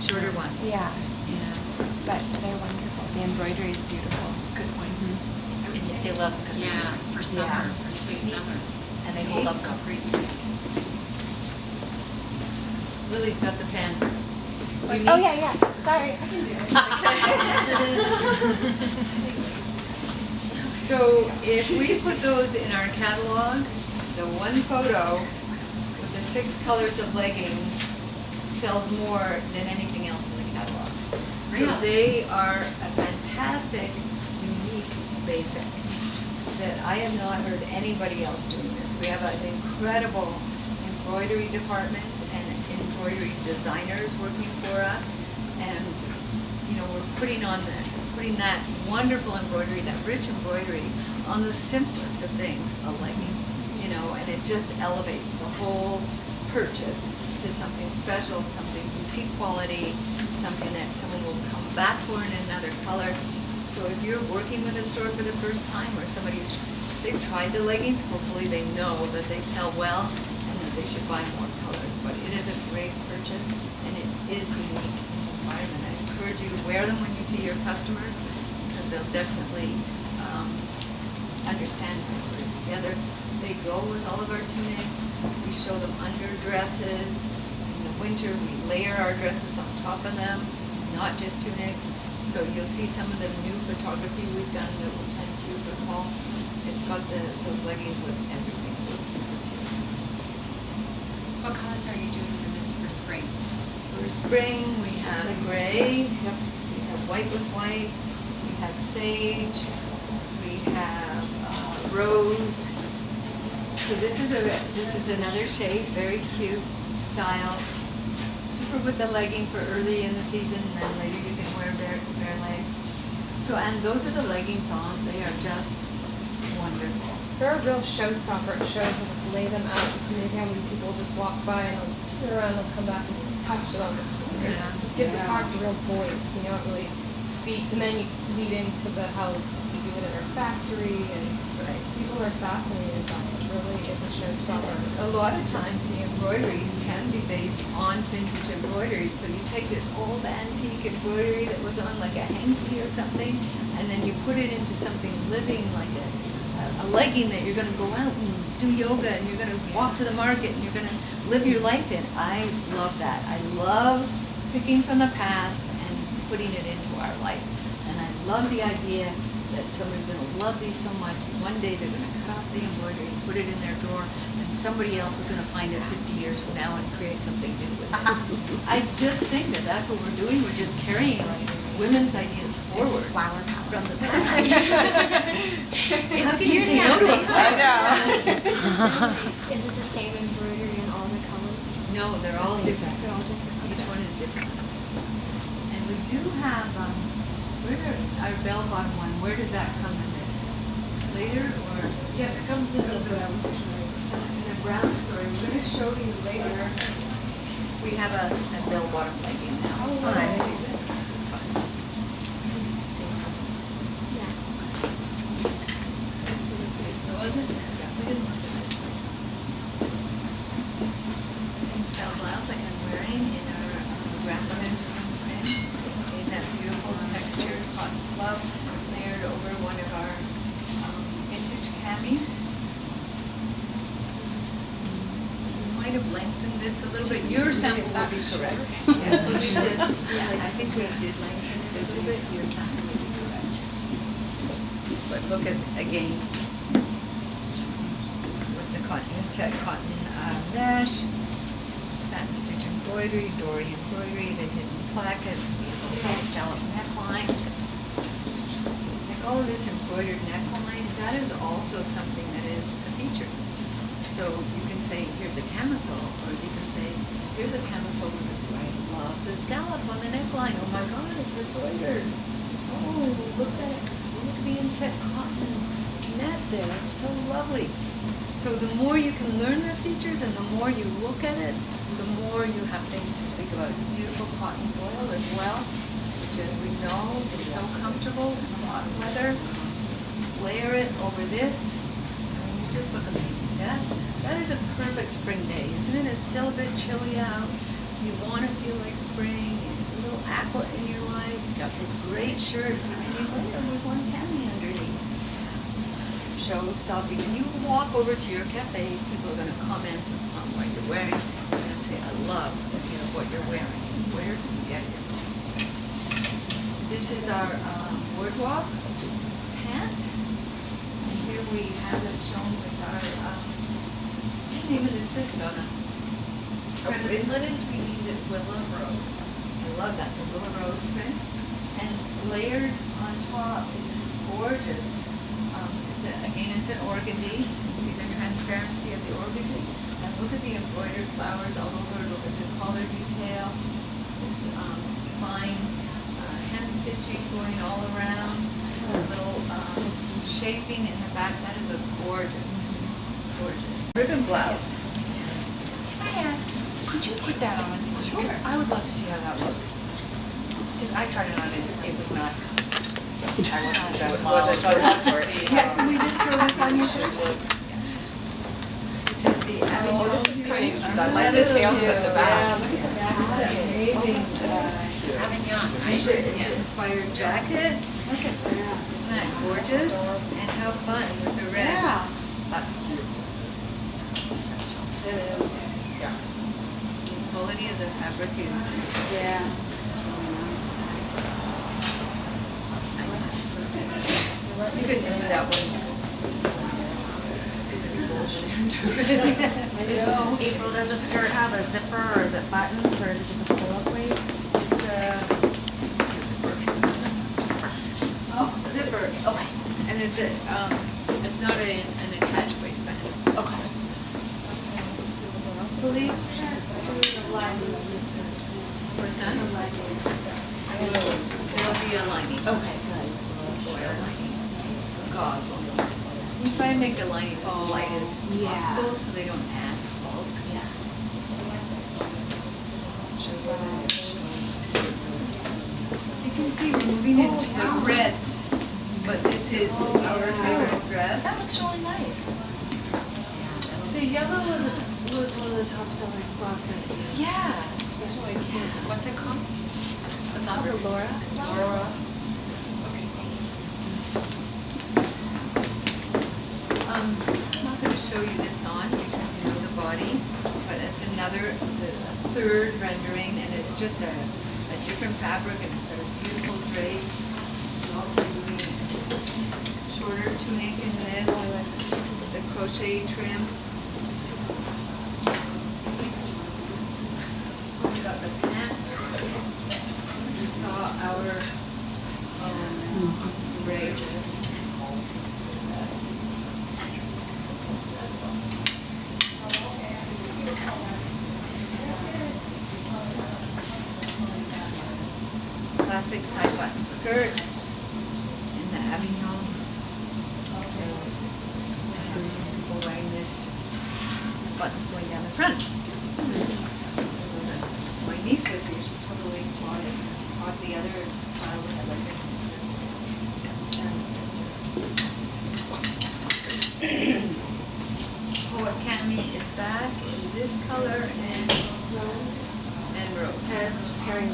Shorter ones. Yeah. But they're wonderful. The embroidery is beautiful. Good point. They love them because Yeah, for summer, Yeah. for spring, summer. and they hold up capris. Lily's got the pen. Oh yeah. Sorry. So if we put those in our catalog, the one photo with the 6 colors of leggings sells more than anything else in the catalog. So Really? they are a fantastic, unique basic that I have not heard anybody else doing this. We have an incredible embroidery department and embroidery designers working for us, and we're putting that wonderful embroidery, that rich embroidery, on the simplest of things, a legging, and it just elevates the whole purchase to something special, something boutique quality, something that someone will come back for in another color. So if you're working with a store for the first time, or they've tried the leggings, hopefully they know that they sell well and that they should buy more colors. But it is a great purchase, and it is unique in the environment. I encourage you to wear them when you see your customers, because they'll definitely understand how to put it together. They go with all of our tunics. We show them under dresses. In the winter, we layer our dresses on top of them, not just tunics. So you'll see some of the new photography we've done that we'll send to you for fall. It's got those leggings with everything. It's super cute. What colors are you doing for spring? For spring, we have gray, we have white with white, we have sage, we have rose. So this is another shade, very cute style. Super with the legging for early in the season, and then later you can wear bare legs. So, and those are the leggings on. They are just wonderful. They're a real showstopper at shows. We'll just lay them out. It's amazing how many people just walk by and they'll turn around and they'll come back and just touch them. It just gives a product a real voice, It really speaks. And then you lead into how you do it in our factory, and Right. People are fascinated by it. It really is a showstopper. A lot of times the embroideries can be based on vintage embroidery. So you take this old antique embroidery that was on like a hanky or something, and then you put it into something living like a legging that you're gonna go out and do yoga and you're gonna walk to the market and you're gonna live your life in. I love that. I love picking from the past and putting it into our life. And I love the idea that somebody's gonna love these so much, and one day they're gonna cut off the embroidery and put it in their drawer, and somebody else is gonna find it 50 years from now and create something new with it. I just think that that's what we're doing, we're just carrying women's ideas forward Flower power. from the past. How can you say no to us? I know. Is it the same embroidery in all the colors? No, they're all different. They're all different. Each one is different. And we do have, where's our bell-bottom one, where does that come in this? Later or? Yeah, it comes in the brown story. In the brown story, we're gonna show you later. We have a bell-bottom legging now. Oh, for nice. season, which is fun. So I'll just, so you can look at this. Same style blouse like I'm wearing in our grandmother's print. In that beautiful textured cotton slub, layered over one of our vintage camis. We might have lengthened this a little bit. Your sample will be correct. Yeah, we did. I think we did lengthen it a little bit. Your sample will be correct. But look at, again, with the cotton, set cotton mesh, satin stitch embroidery, dory embroidery, the hidden placket, beautiful scallop neckline. Like all of this embroidered neckline, that is also something that is a feature. So you can say, here's a camisole, or you can say, here's a camisole with a I love the scallop on the neckline. Oh my God, it's embroidered. Oh, look at it. Look at the inset cotton net there. It's so lovely. So the more you can learn the features and the more you look at it, the more you have things to speak about. It's beautiful cotton voile as well, which as we know is so comfortable in hot weather. Layer it over this. I mean, you just look amazing. That is a perfect spring day, isn't it? It's still a bit chilly out. You want to feel like spring, a little aqua in your life. You got this great shirt, and you layer with one cami underneath. Show stopping. When you walk over to your cafe, people are going to comment on what you're wearing. They're going to say, I love what you're wearing. Where did you get it? This is our boardwalk pant. And here we have it shown with our, what's the name of this print, Donna? In linens, we needed Willow Rose. I love that, the Willow Rose print. And layered on top is this gorgeous, it's an organdy. You can see the transparency of the organdy. And look at the embroidered flowers all over, look at the collar detail. This fine hem stitching going all around. A little shaping in the back. That is a gorgeous, gorgeous ribbon blouse. Can I ask, could you put that on? Sure. Because I would love to see how that looks. Because I tried it on and it was not, I wasn't the best model, so I'd love to see how. Can we just throw this on you first? This is the Oh, this is kind of cute. I like the tails at the back. This is amazing. This is cute. Avignon, right? Inspired jacket. Look at that. Isn't that gorgeous? And how fun with the red. Yeah, That's cute. it is. Yeah. The quality of the fabric is Yeah, it's really nice. nice. It's perfect. You could do that one. April, does the skirt have a zipper or is it buttons or is it just a pull-up waist? It's a zipper. Okay. And it's not an attached waistband. Okay. Believe. What's that? There'll be a lining. Okay, good. Foil lining. Gauze on them. We try and make the lining as light as possible so they don't add bulk. Yeah. You can see we're moving into the reds, but this is our favorite dress. That looks really nice. The yellow was one of the top selling blouses. Yeah. That's why I can't. What's it called? It's called the Laura. Laura. I'm not going to show you this on because you know the body, but it's a third rendering, and it's just a different fabric, and it's got a beautiful drape. We're also doing shorter tunic in this, the crochet trim. We got the pant. You saw our braid. Yes. Classic side button skirt in the Avignon. And some people wearing this, buttons going down the front. My niece was here, she totally bought the other style with like this. Poet Cami is back in this color and rose. And herring.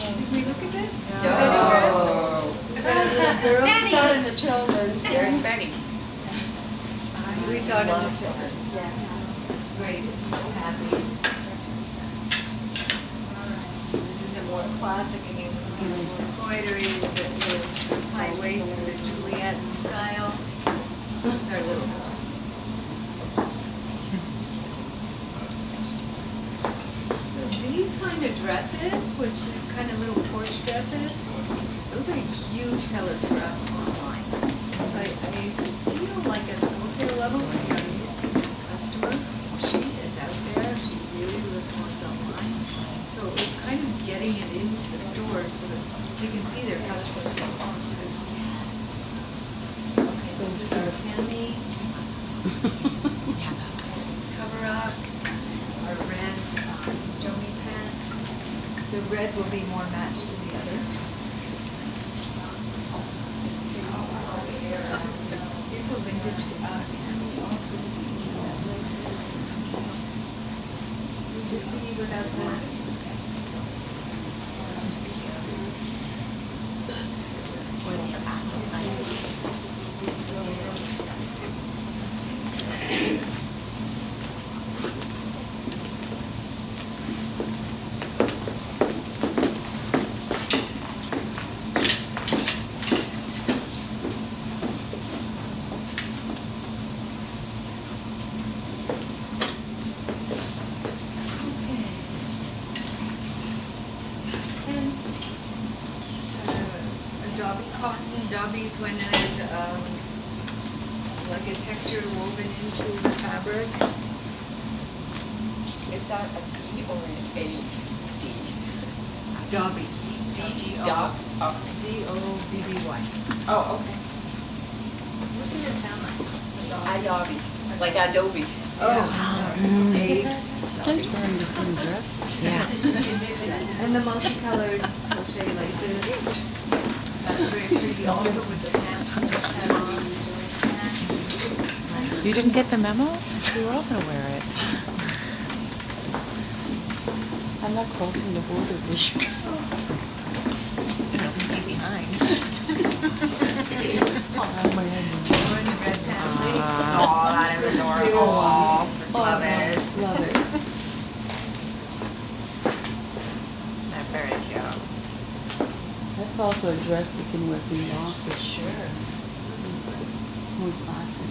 Did we look at this? The girls saw it in the children's. There's Betty. We saw it in the children's. Yeah. It's great, it's so happy. This is a more classic, again, more embroidery, with high waist, sort of Juliet style. They're little. So these kind of dresses, which is kind of little porch dresses, those are huge sellers for us online. So I feel like at the wholesale level, when you're a customer, she is out there, she really responds online. So it's kind of getting it into the stores so that they can see their customer response. Okay, this is our cami. Cover up, our red Joni pant. The red will be more matched to the other. Beautiful vintage cami, also these laces. You just see without the. What is the back look like? Dobbies when there's like a texture woven into the fabric. Is that a D or an A? D. Dobby. Dob. Oh. D-O-B-B-Y. Oh, okay. What does it sound like? Adobe. Like Adobe. Oh. Don't you wear the same dress? Yeah. And the multicolored crochet laces. That's very pretty also with the pants she just had on. You didn't get the memo? We were all gonna wear it. I'm not crossing the border with you girls. Don't be behind. I'm wearing them. Wearing the red pants. Oh, that is adorable. Love it. Love it. They're very cute. That's also a dress you can wear to the office. Sure. It's more classic.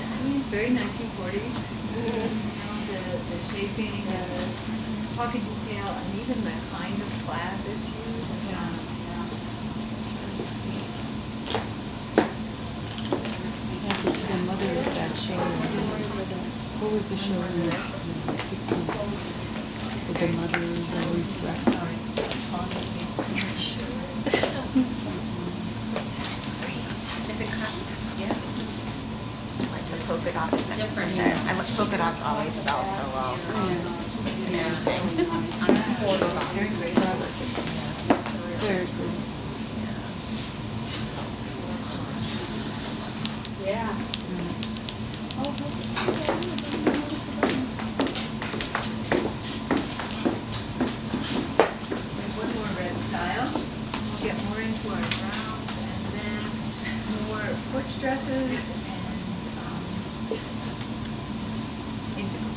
I mean, it's very 1940s. You know, the shaping, the pocket detail, and even the kind of plaid that's used. Yeah. It's really sweet. Yeah, this is the mother of that show. What was the show in the 60s? With the mother that was dressed. Is it cut? Yeah. Like the polka dots. It's different. And polka dots always sell so well. Yeah. Yeah. Very graceful. Very cool. Yeah. We have one more red style. We'll get more into our browns and then more porch dresses and indigo.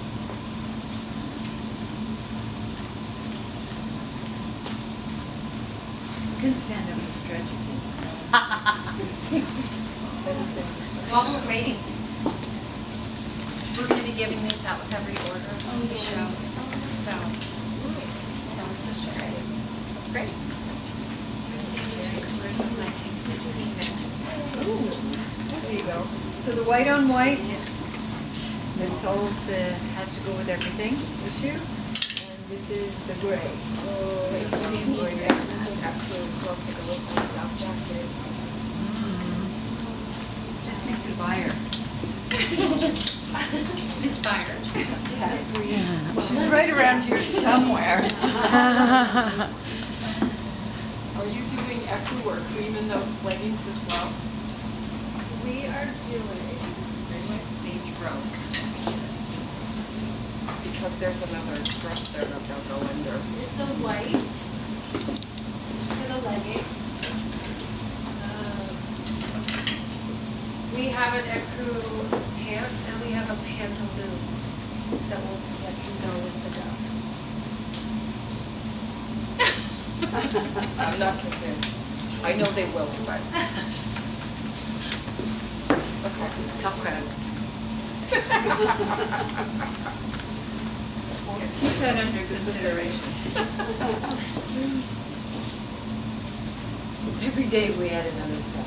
You can stand up and stretch if you want. While we're waiting, we're gonna be giving these out with every order of the show, so. That's great. There you go. So the white on white, that solves the, has to go with everything issue. And this is the gray. The embroidery. Just speak to the buyer. Miss Fire. She's right around here somewhere. Are you doing ecru or cream in those leggings as well? We are doing, Beige rose. Because there's another dress there that they'll go under. it's a white for the legging. We have an ecru pant and we have a pantaloon that can go with the dove. I'm not convinced. I know they will, but. Okay, tough crowd. Keep that under consideration. Every day we add another style.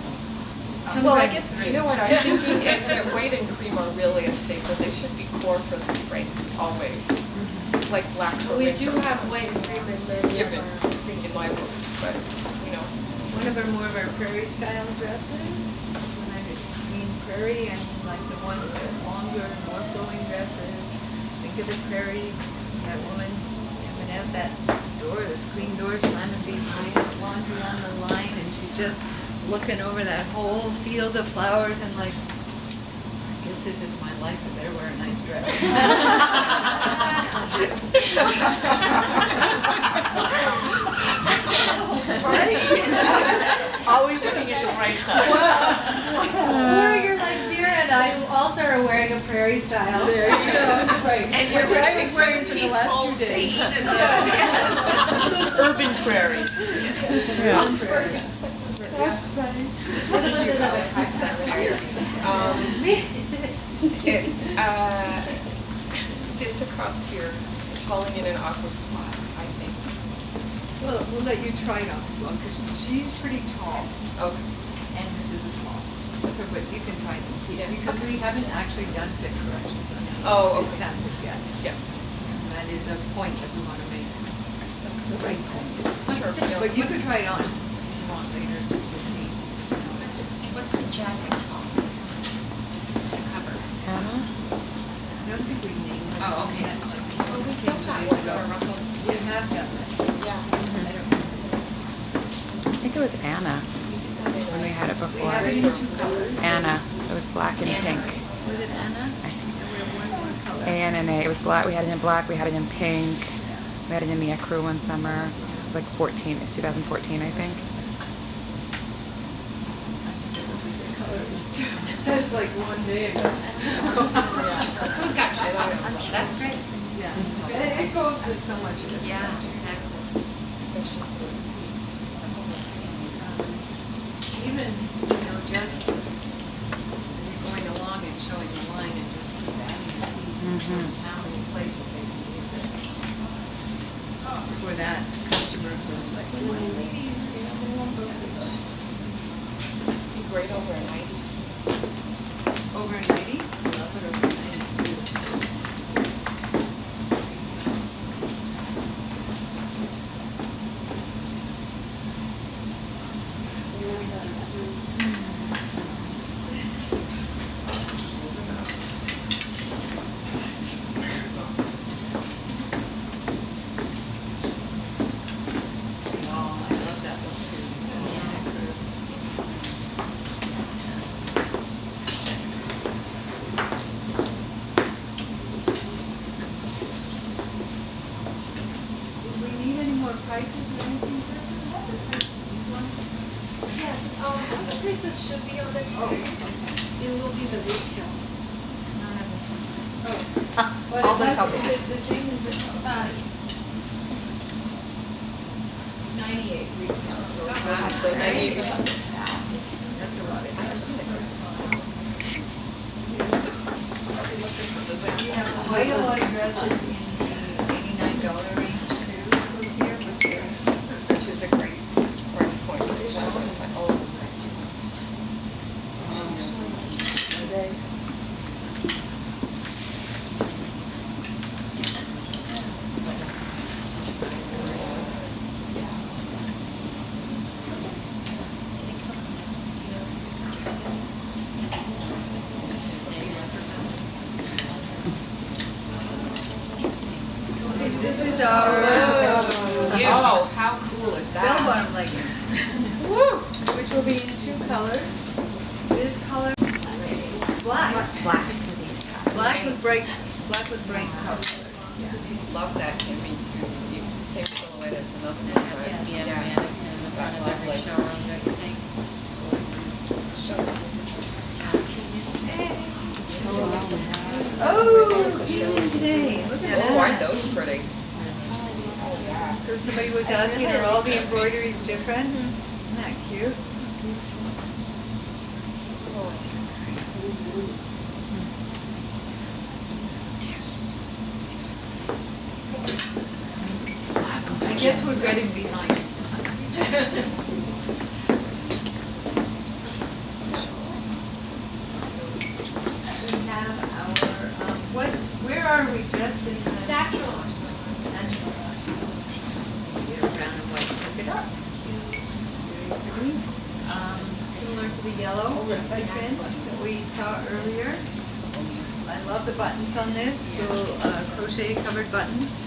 Well, I guess, you know what I'm thinking is that white and cream are really a staple. They should be core for the spring, always. It's like black for We winter. do have white and cream in many Yeah, of our but things. in my books, but, you know. One of our more of our prairie style dresses, when I mean prairie, I mean like the ones that longer, more flowing dresses. Think of the prairies, that woman coming out that door, the screen door slamming behind, the laundry on the line, and she just looking over that whole field of flowers and like, I guess this is my life, I better wear a nice dress. Always looking at the bright side. Or you're like Vera and I, who also are wearing a prairie style. There you go. Right. And you're Which I wishing was for wearing the for the last peaceful 2 days. scene and the, Urban prairie. Yeah. That's funny. That's weird. This across here is falling in an awkward spot, I think. We'll let you try it on as well, because she's pretty tall, Okay. and this is a small. So, but you can try it and see, because we haven't actually done fit corrections on any Oh, of okay. these samples yet. Yeah. And that is a point that we want to make, the right point. Sure. But you can try it on if you want later, just to see. What's the jacket called? The cover. Hannah? I don't think we've named it. Oh, okay. yet, Just, This we've came done 2 that days with ago. our ruffled. We have done this. Yeah. I don't remember. I think it was Anna when we had it We before. have it in 2 colors. Anna. It was black and Anna. pink. Was it Anna? And we have one more color. A. It was black. We had it in black. We had it in pink. We had it in the ecru one summer. It was like 14. It's 2014, I think. That's like 1 day ago. So we've got two items, though. That's great. Yeah, it goes with so much of it. Yeah, exactly. Even, just going along and showing the line and just keep adding a piece and showing how many places they can use it. For that, customers was like, "Oh, ladies, they want those things." Be great over a 90. Over 90? Love it over 90 too. more prices or anything, just have the one? Yes, the prices should be on the tags. It will be the retail. Not on this one. Oh. But All the is colors. it the same as it? 98 retail, so. So 98 That's a lot of dresses. But you have quite a lot of dresses in the $89 range too this year, which is a great price point. It's one of my old This is our Oh, how cool is that? bell-bottom leggings. Woo! Which will be in two colors. This color, black. Black with bright top colors. Love that, Kimmy, too. The same silhouette as another And one. it has to be right? a mannequin in the front of every showroom, don't you think? Oh, came in today. Look at Oh, aren't that. those pretty? So somebody was asking, are all the embroideries different? Isn't that cute? I guess we're getting behind. We have our, where are we, Jess, in the? Naturals. Naturals. Brown and white, look it up. Very pretty. Similar to the yellow print that we saw earlier. I love the buttons on this, little crochet covered buttons.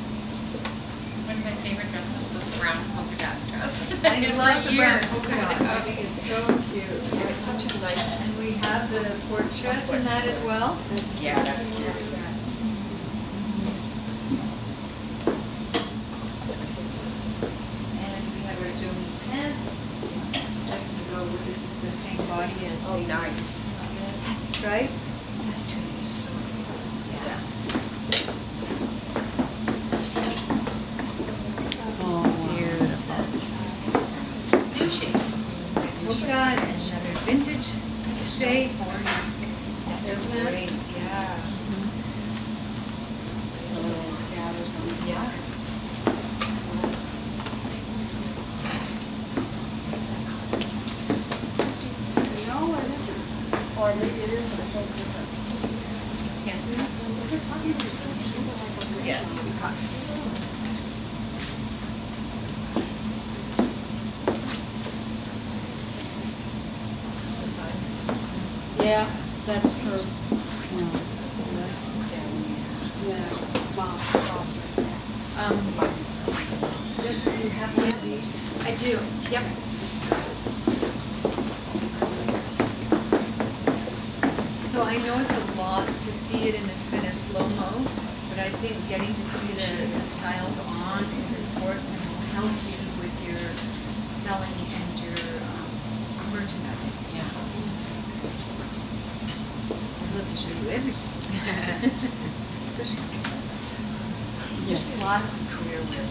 One of my favorite dresses was a brown polka dot dress. I did love for the brown years. polka dot, I think it's so cute. It's such a nice, And we have the porch dress in that as well. yeah, that's cute. And we have our Joni pant. So this is the same body as Oh, the nice. stripe. New shape. Polka dot and another vintage shape. That's great. Yeah. Yeah. No, it isn't. Or maybe it is, but it feels different. Can't see this? Is it cotton? Yes, it's cotton. Yeah, that's true. Yeah, mom. This, do you have one of these? I do, yep. So I know it's a lot to see it in this kind of slow-mo, but I think getting to see the styles on is important and will help you with your selling and your merchandising. Yeah. I'd love to show you everything. Especially There's a lot of career wear.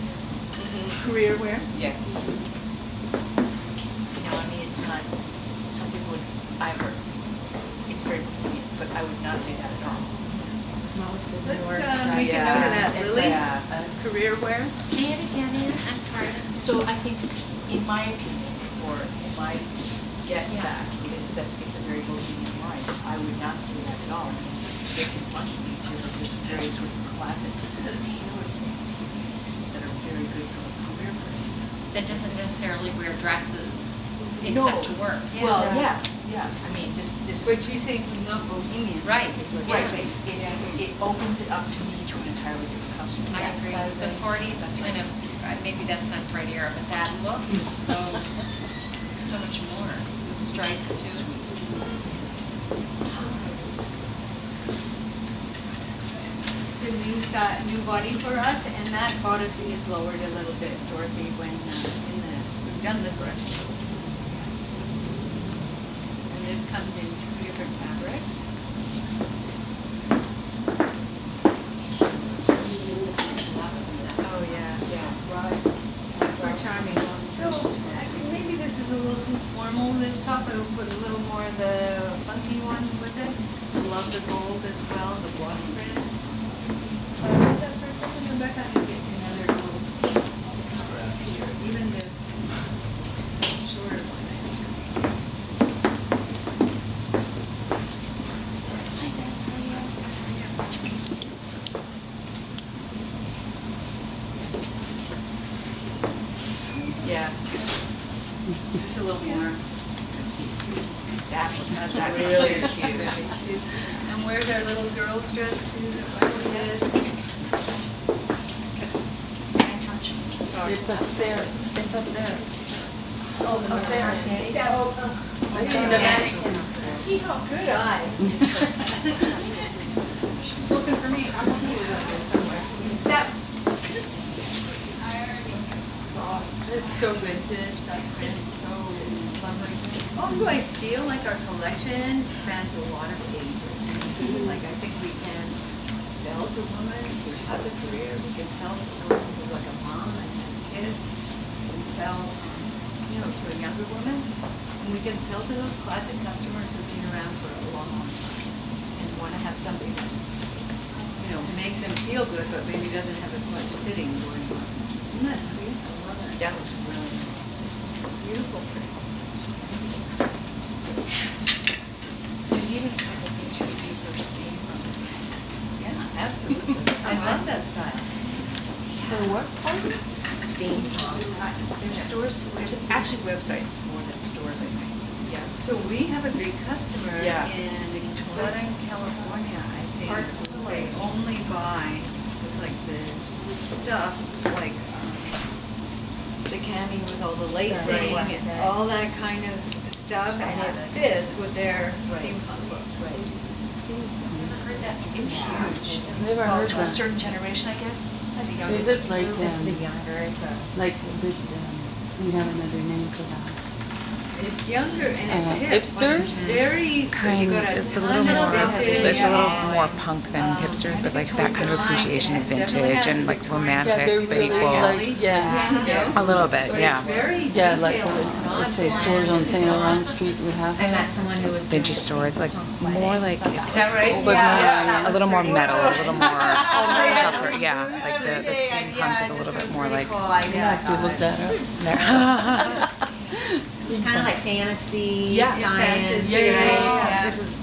career wear. Yes. You know, I mean, it's not, some people would, I've heard, it's very convenient, but I would not say that at all. Let's make a note of that, It's Lily. a- Career wear. Say it again, Ann. I'm sorry. So I think, in my opinion, or in my get Yeah. back, is that it's a very bohemian line. I would not say that at all. I mean, there's some funky things here, but there's some very sort of classic tailored things here that are very good for a career person. That doesn't necessarily wear dresses, No. except to work. Well, yeah, I mean, this But is, you say not bohemian. Right. right, it opens it up to me to an entirely different customer. I agree. The 40s kind of, maybe that's not the right era, but that look is so, there's so much more with stripes too. a new style, new body for us, and that bodice is lowered a little bit, Dorothy, when we've done the correction. And this comes in 2 different fabrics. Oh, yeah. Right. Super charming. So, actually, maybe this is a little too formal, this top. I will put a little more of the funky one with it. Love the gold as well, the block print. But I read that for a second, Rebecca, I can get another little cover up here. Even this shorter one, I think. Yeah. This is a little more That's really cute. And where's our little girl's dress too? Yes. It's upstairs, it's up there. Oh, up there. I see the mannequin. Good eye. She's looking for me. I'm looking for you somewhere. Step. It's so vintage, that print, so lovely. Also, I feel like our collection spans a lot of ages. Like, I think we can sell to a woman who has a career, we can sell to a woman who's like a mom and has kids, we can sell, to a younger woman, and we can sell to those classic customers who've been around for a long, long time and want to have something that, makes them feel good, but maybe doesn't have as much fitting going on. Isn't that sweet? I love it. That looks really nice. Beautiful print. There's even a couple pictures of you for steampunk. Yeah, absolutely. I love that style. For what part? Steampunk. There's stores, there's actually websites more than stores, I think. Yes. So we have a big customer Yeah. in Southern California, I think. They only buy, it's like the stuff, like the cami with all the lacing Right. and all that kind of stuff, and it fits with their steampunk look. Heard that? It's huge. Never heard To a that. certain generation, I guess. As a younger Is it like, It's the younger, it's a. like, we have another name for that? It's younger and it's hip. hipsters? It's very, Kind, it's got a it's a ton little of more, vintage. it's a little more punk than hipsters, but like that kind of appreciation of vintage and like romantic, but equal. Like, yeah. A little bit, But yeah. it's very Yeah, like, detailed. It's not let's say stores on St. Laurent Street would have I that. met someone who was. Vintage stores, like more like it's Is that right? But a little more metal, a little more tougher, yeah. Like the steampunk is a little bit more like. Yeah, if you look that up. It's kind of like fantasy, Yeah. science, Fantasy, right? yeah. This is,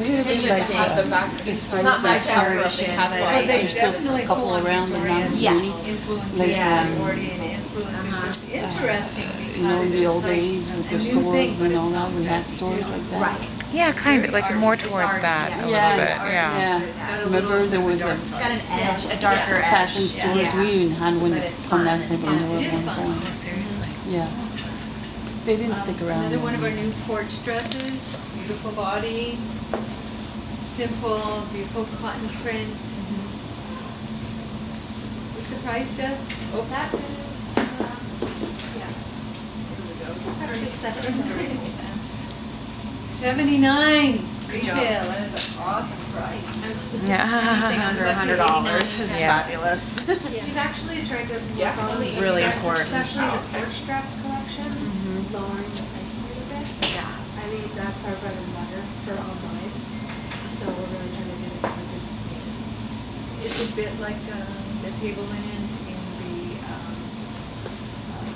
Isn't it like Interesting. The back, the stores not my that generation, are, but Well, they there's still definitely a couple pull on around and Victorian not Yes. influences Like, and yes. Edwardian influences. So it's interesting because in the it's old like days with a their new swords thing, but and it's all that, not we had fancy stores too. like that. right. Yeah, kind of, like more towards that a little bit, yeah. Yeah, It's got a remember little- there was a It's got an edge, a darker edge. fashion stores, Yeah. we even had one But it's from that fun. same one It is at fun. one point. Seriously. Yeah. They didn't stick around. Another one of our new porch dresses, beautiful body, simple, beautiful cotton print. What's the price, Jess? Oh, that is, yeah, it's actually 7. 79 Good job. retail. That is an awesome price. Anything Yeah. under Must be $100 $89. is Yeah. fabulous. We've actually tried to work Yeah, on these, really but important. especially the porch dress collection, lowering the price point a bit. Yeah. I mean, that's our bread and butter for online, so we're really trying to get it to a good place. It's a bit like the table linens in the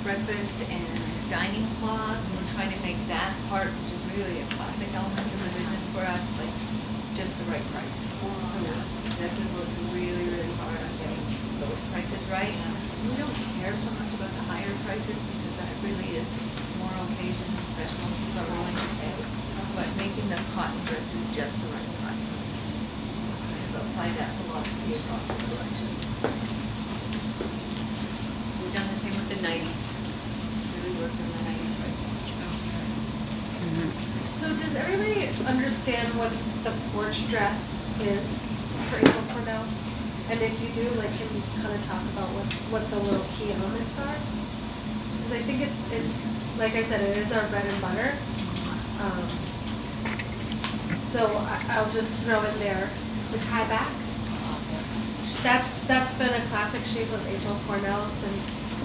breakfast and dining cloth. And we're trying to make that part, which is really a classic element of the business for us, like just the right price. Jess is working really, really hard on getting those prices right. We don't care so much about the higher prices because that really is more occasion special people are willing to pay. But making the cotton dresses just the right price. Kind of apply that philosophy across the collection. We've done the same with the nighties. Really worked on the nightie pricing. So does everybody understand what the porch dress is for April Cornell? And if you do, like, can you kind of talk about what the little key elements are? Because I think it's, like I said, it is our bread and butter. So I'll just throw in there the tie back. That's been a classic shape of Cornell since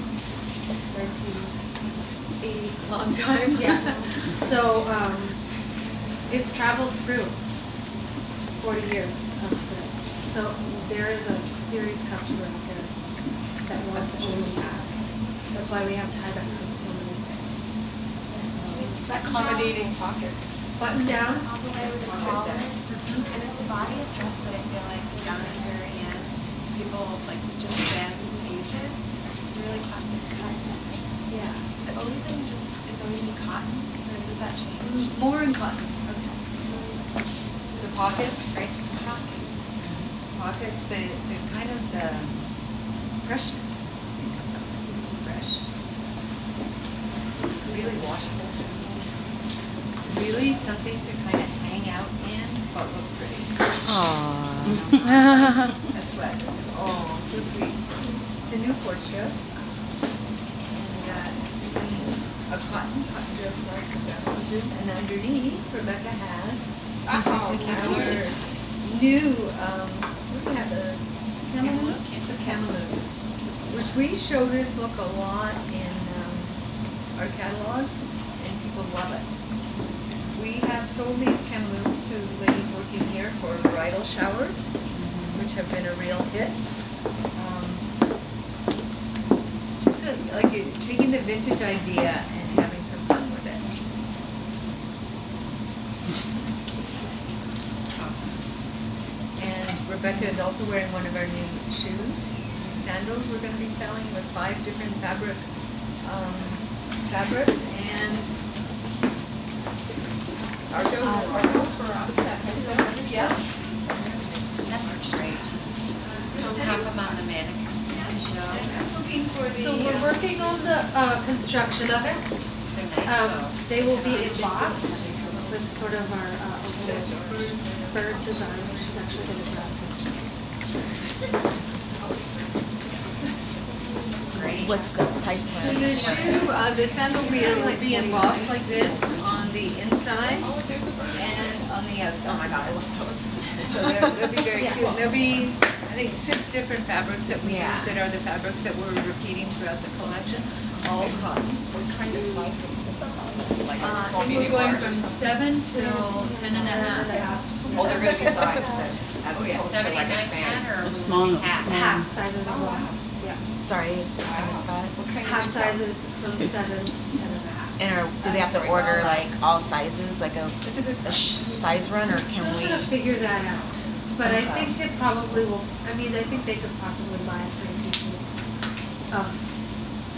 1980. Long time. Yeah. So it's traveled through 40 years of this. So there is a serious customer out there that wants it really bad. That's why we have tie backs and so many things. Accommodating pockets. Button down. All the way with a collar. And it's a body of dress that I feel like down at the very end, people like just bends ages. It's a really classic cut. Yeah. Is it always in it's always in cotton, or does that change? More in cotton. Okay. The pockets, pockets, the kind of the freshness. It comes out fresh. It's really washable. Really something to kind of hang out in, but look pretty. Aww. A sweat. Oh, so sweet. It's a new porch dress. And it's a cotton dress like that. And underneath, Rebecca has our new, what do we have, a cameloon, which we showed look a lot in our catalogs, and people love it. We have sold these cameloons to ladies working here for bridal showers, which have been a real hit. Just like taking the vintage idea and having some fun with it. And Rebecca is also wearing one of our new shoes. Sandals we're going to be selling with 5 different fabrics, and Ourselves for us. yeah. That's great. So have them on the mannequin. I'm just looking for the. So we're working on the construction of it. They're nice though. They will be embossed with sort of our bird design, which is actually going to Great. What's the price So point? the shoe, the sandal will be embossed like this on the inside and on the outside. Oh my god, I love those. So they'll be very cute. There'll be, I think, 6 different fabrics that we Yeah. use that are the fabrics that we're repeating throughout the collection, all cottons. What kind of sizing? Like I small, think we're medium, going large or from something? 7 till 10 and a half. Oh, they're gonna be sized then, as Oh, yeah. opposed to like a 79, span. 10 or Small. half sizes as well. Yeah. Sorry, I missed that. What kind of Half retail? sizes from 7 to 10 and a half. And do they have to Sorry, order all like less. all sizes, like It's a good a size run, or can Still we? gonna figure that out, but I think it probably will, I mean, I think they could possibly buy 3 pieces of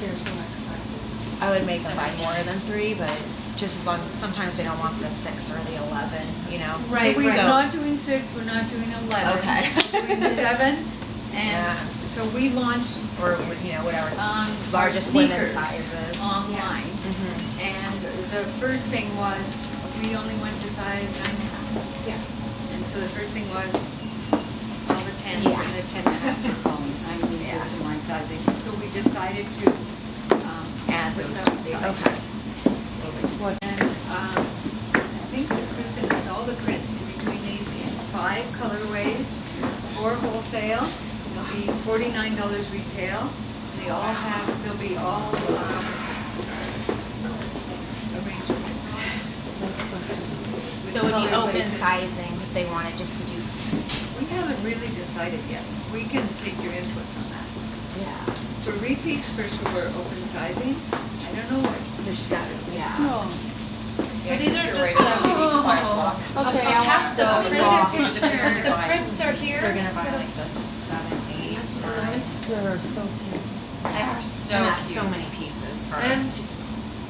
their select sizes. I would make them buy more than 3, but just as long as sometimes they don't want the 6 or the 11, you know. So we're So- not doing 6, we're not doing 11. Okay. We're doing 7, and Yeah. so we launched Or whatever. our Largest women's sneakers sizes. online. Mhm. And the first thing was, we only went to size 9.5. Yeah. And so the first thing was, all the 10s Yeah. and the 10.5s were calling, I need this in my sizing. So we decided to add those 2 sizes. And I think Kristen has all the prints. We'll be doing these in 5 colorways for wholesale. They'll be $49 retail. They all have, they'll be all arrangements. So it would be Color open places. sizing if they wanted just to do. We haven't really decided yet. We can take your input from that. Yeah. For repeats, for sure, open sizing. I don't know what. There's got yeah. So these are You're just right, you need to buy a box. Okay, past the box. prints are here. They're gonna buy like the 7, 8, 9. They're so cute. They are so And that's cute. so many pieces per. And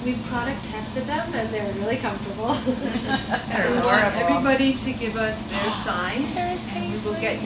we product tested them and they're really comfortable. They're We want adorable. everybody to give us their size, and we will get you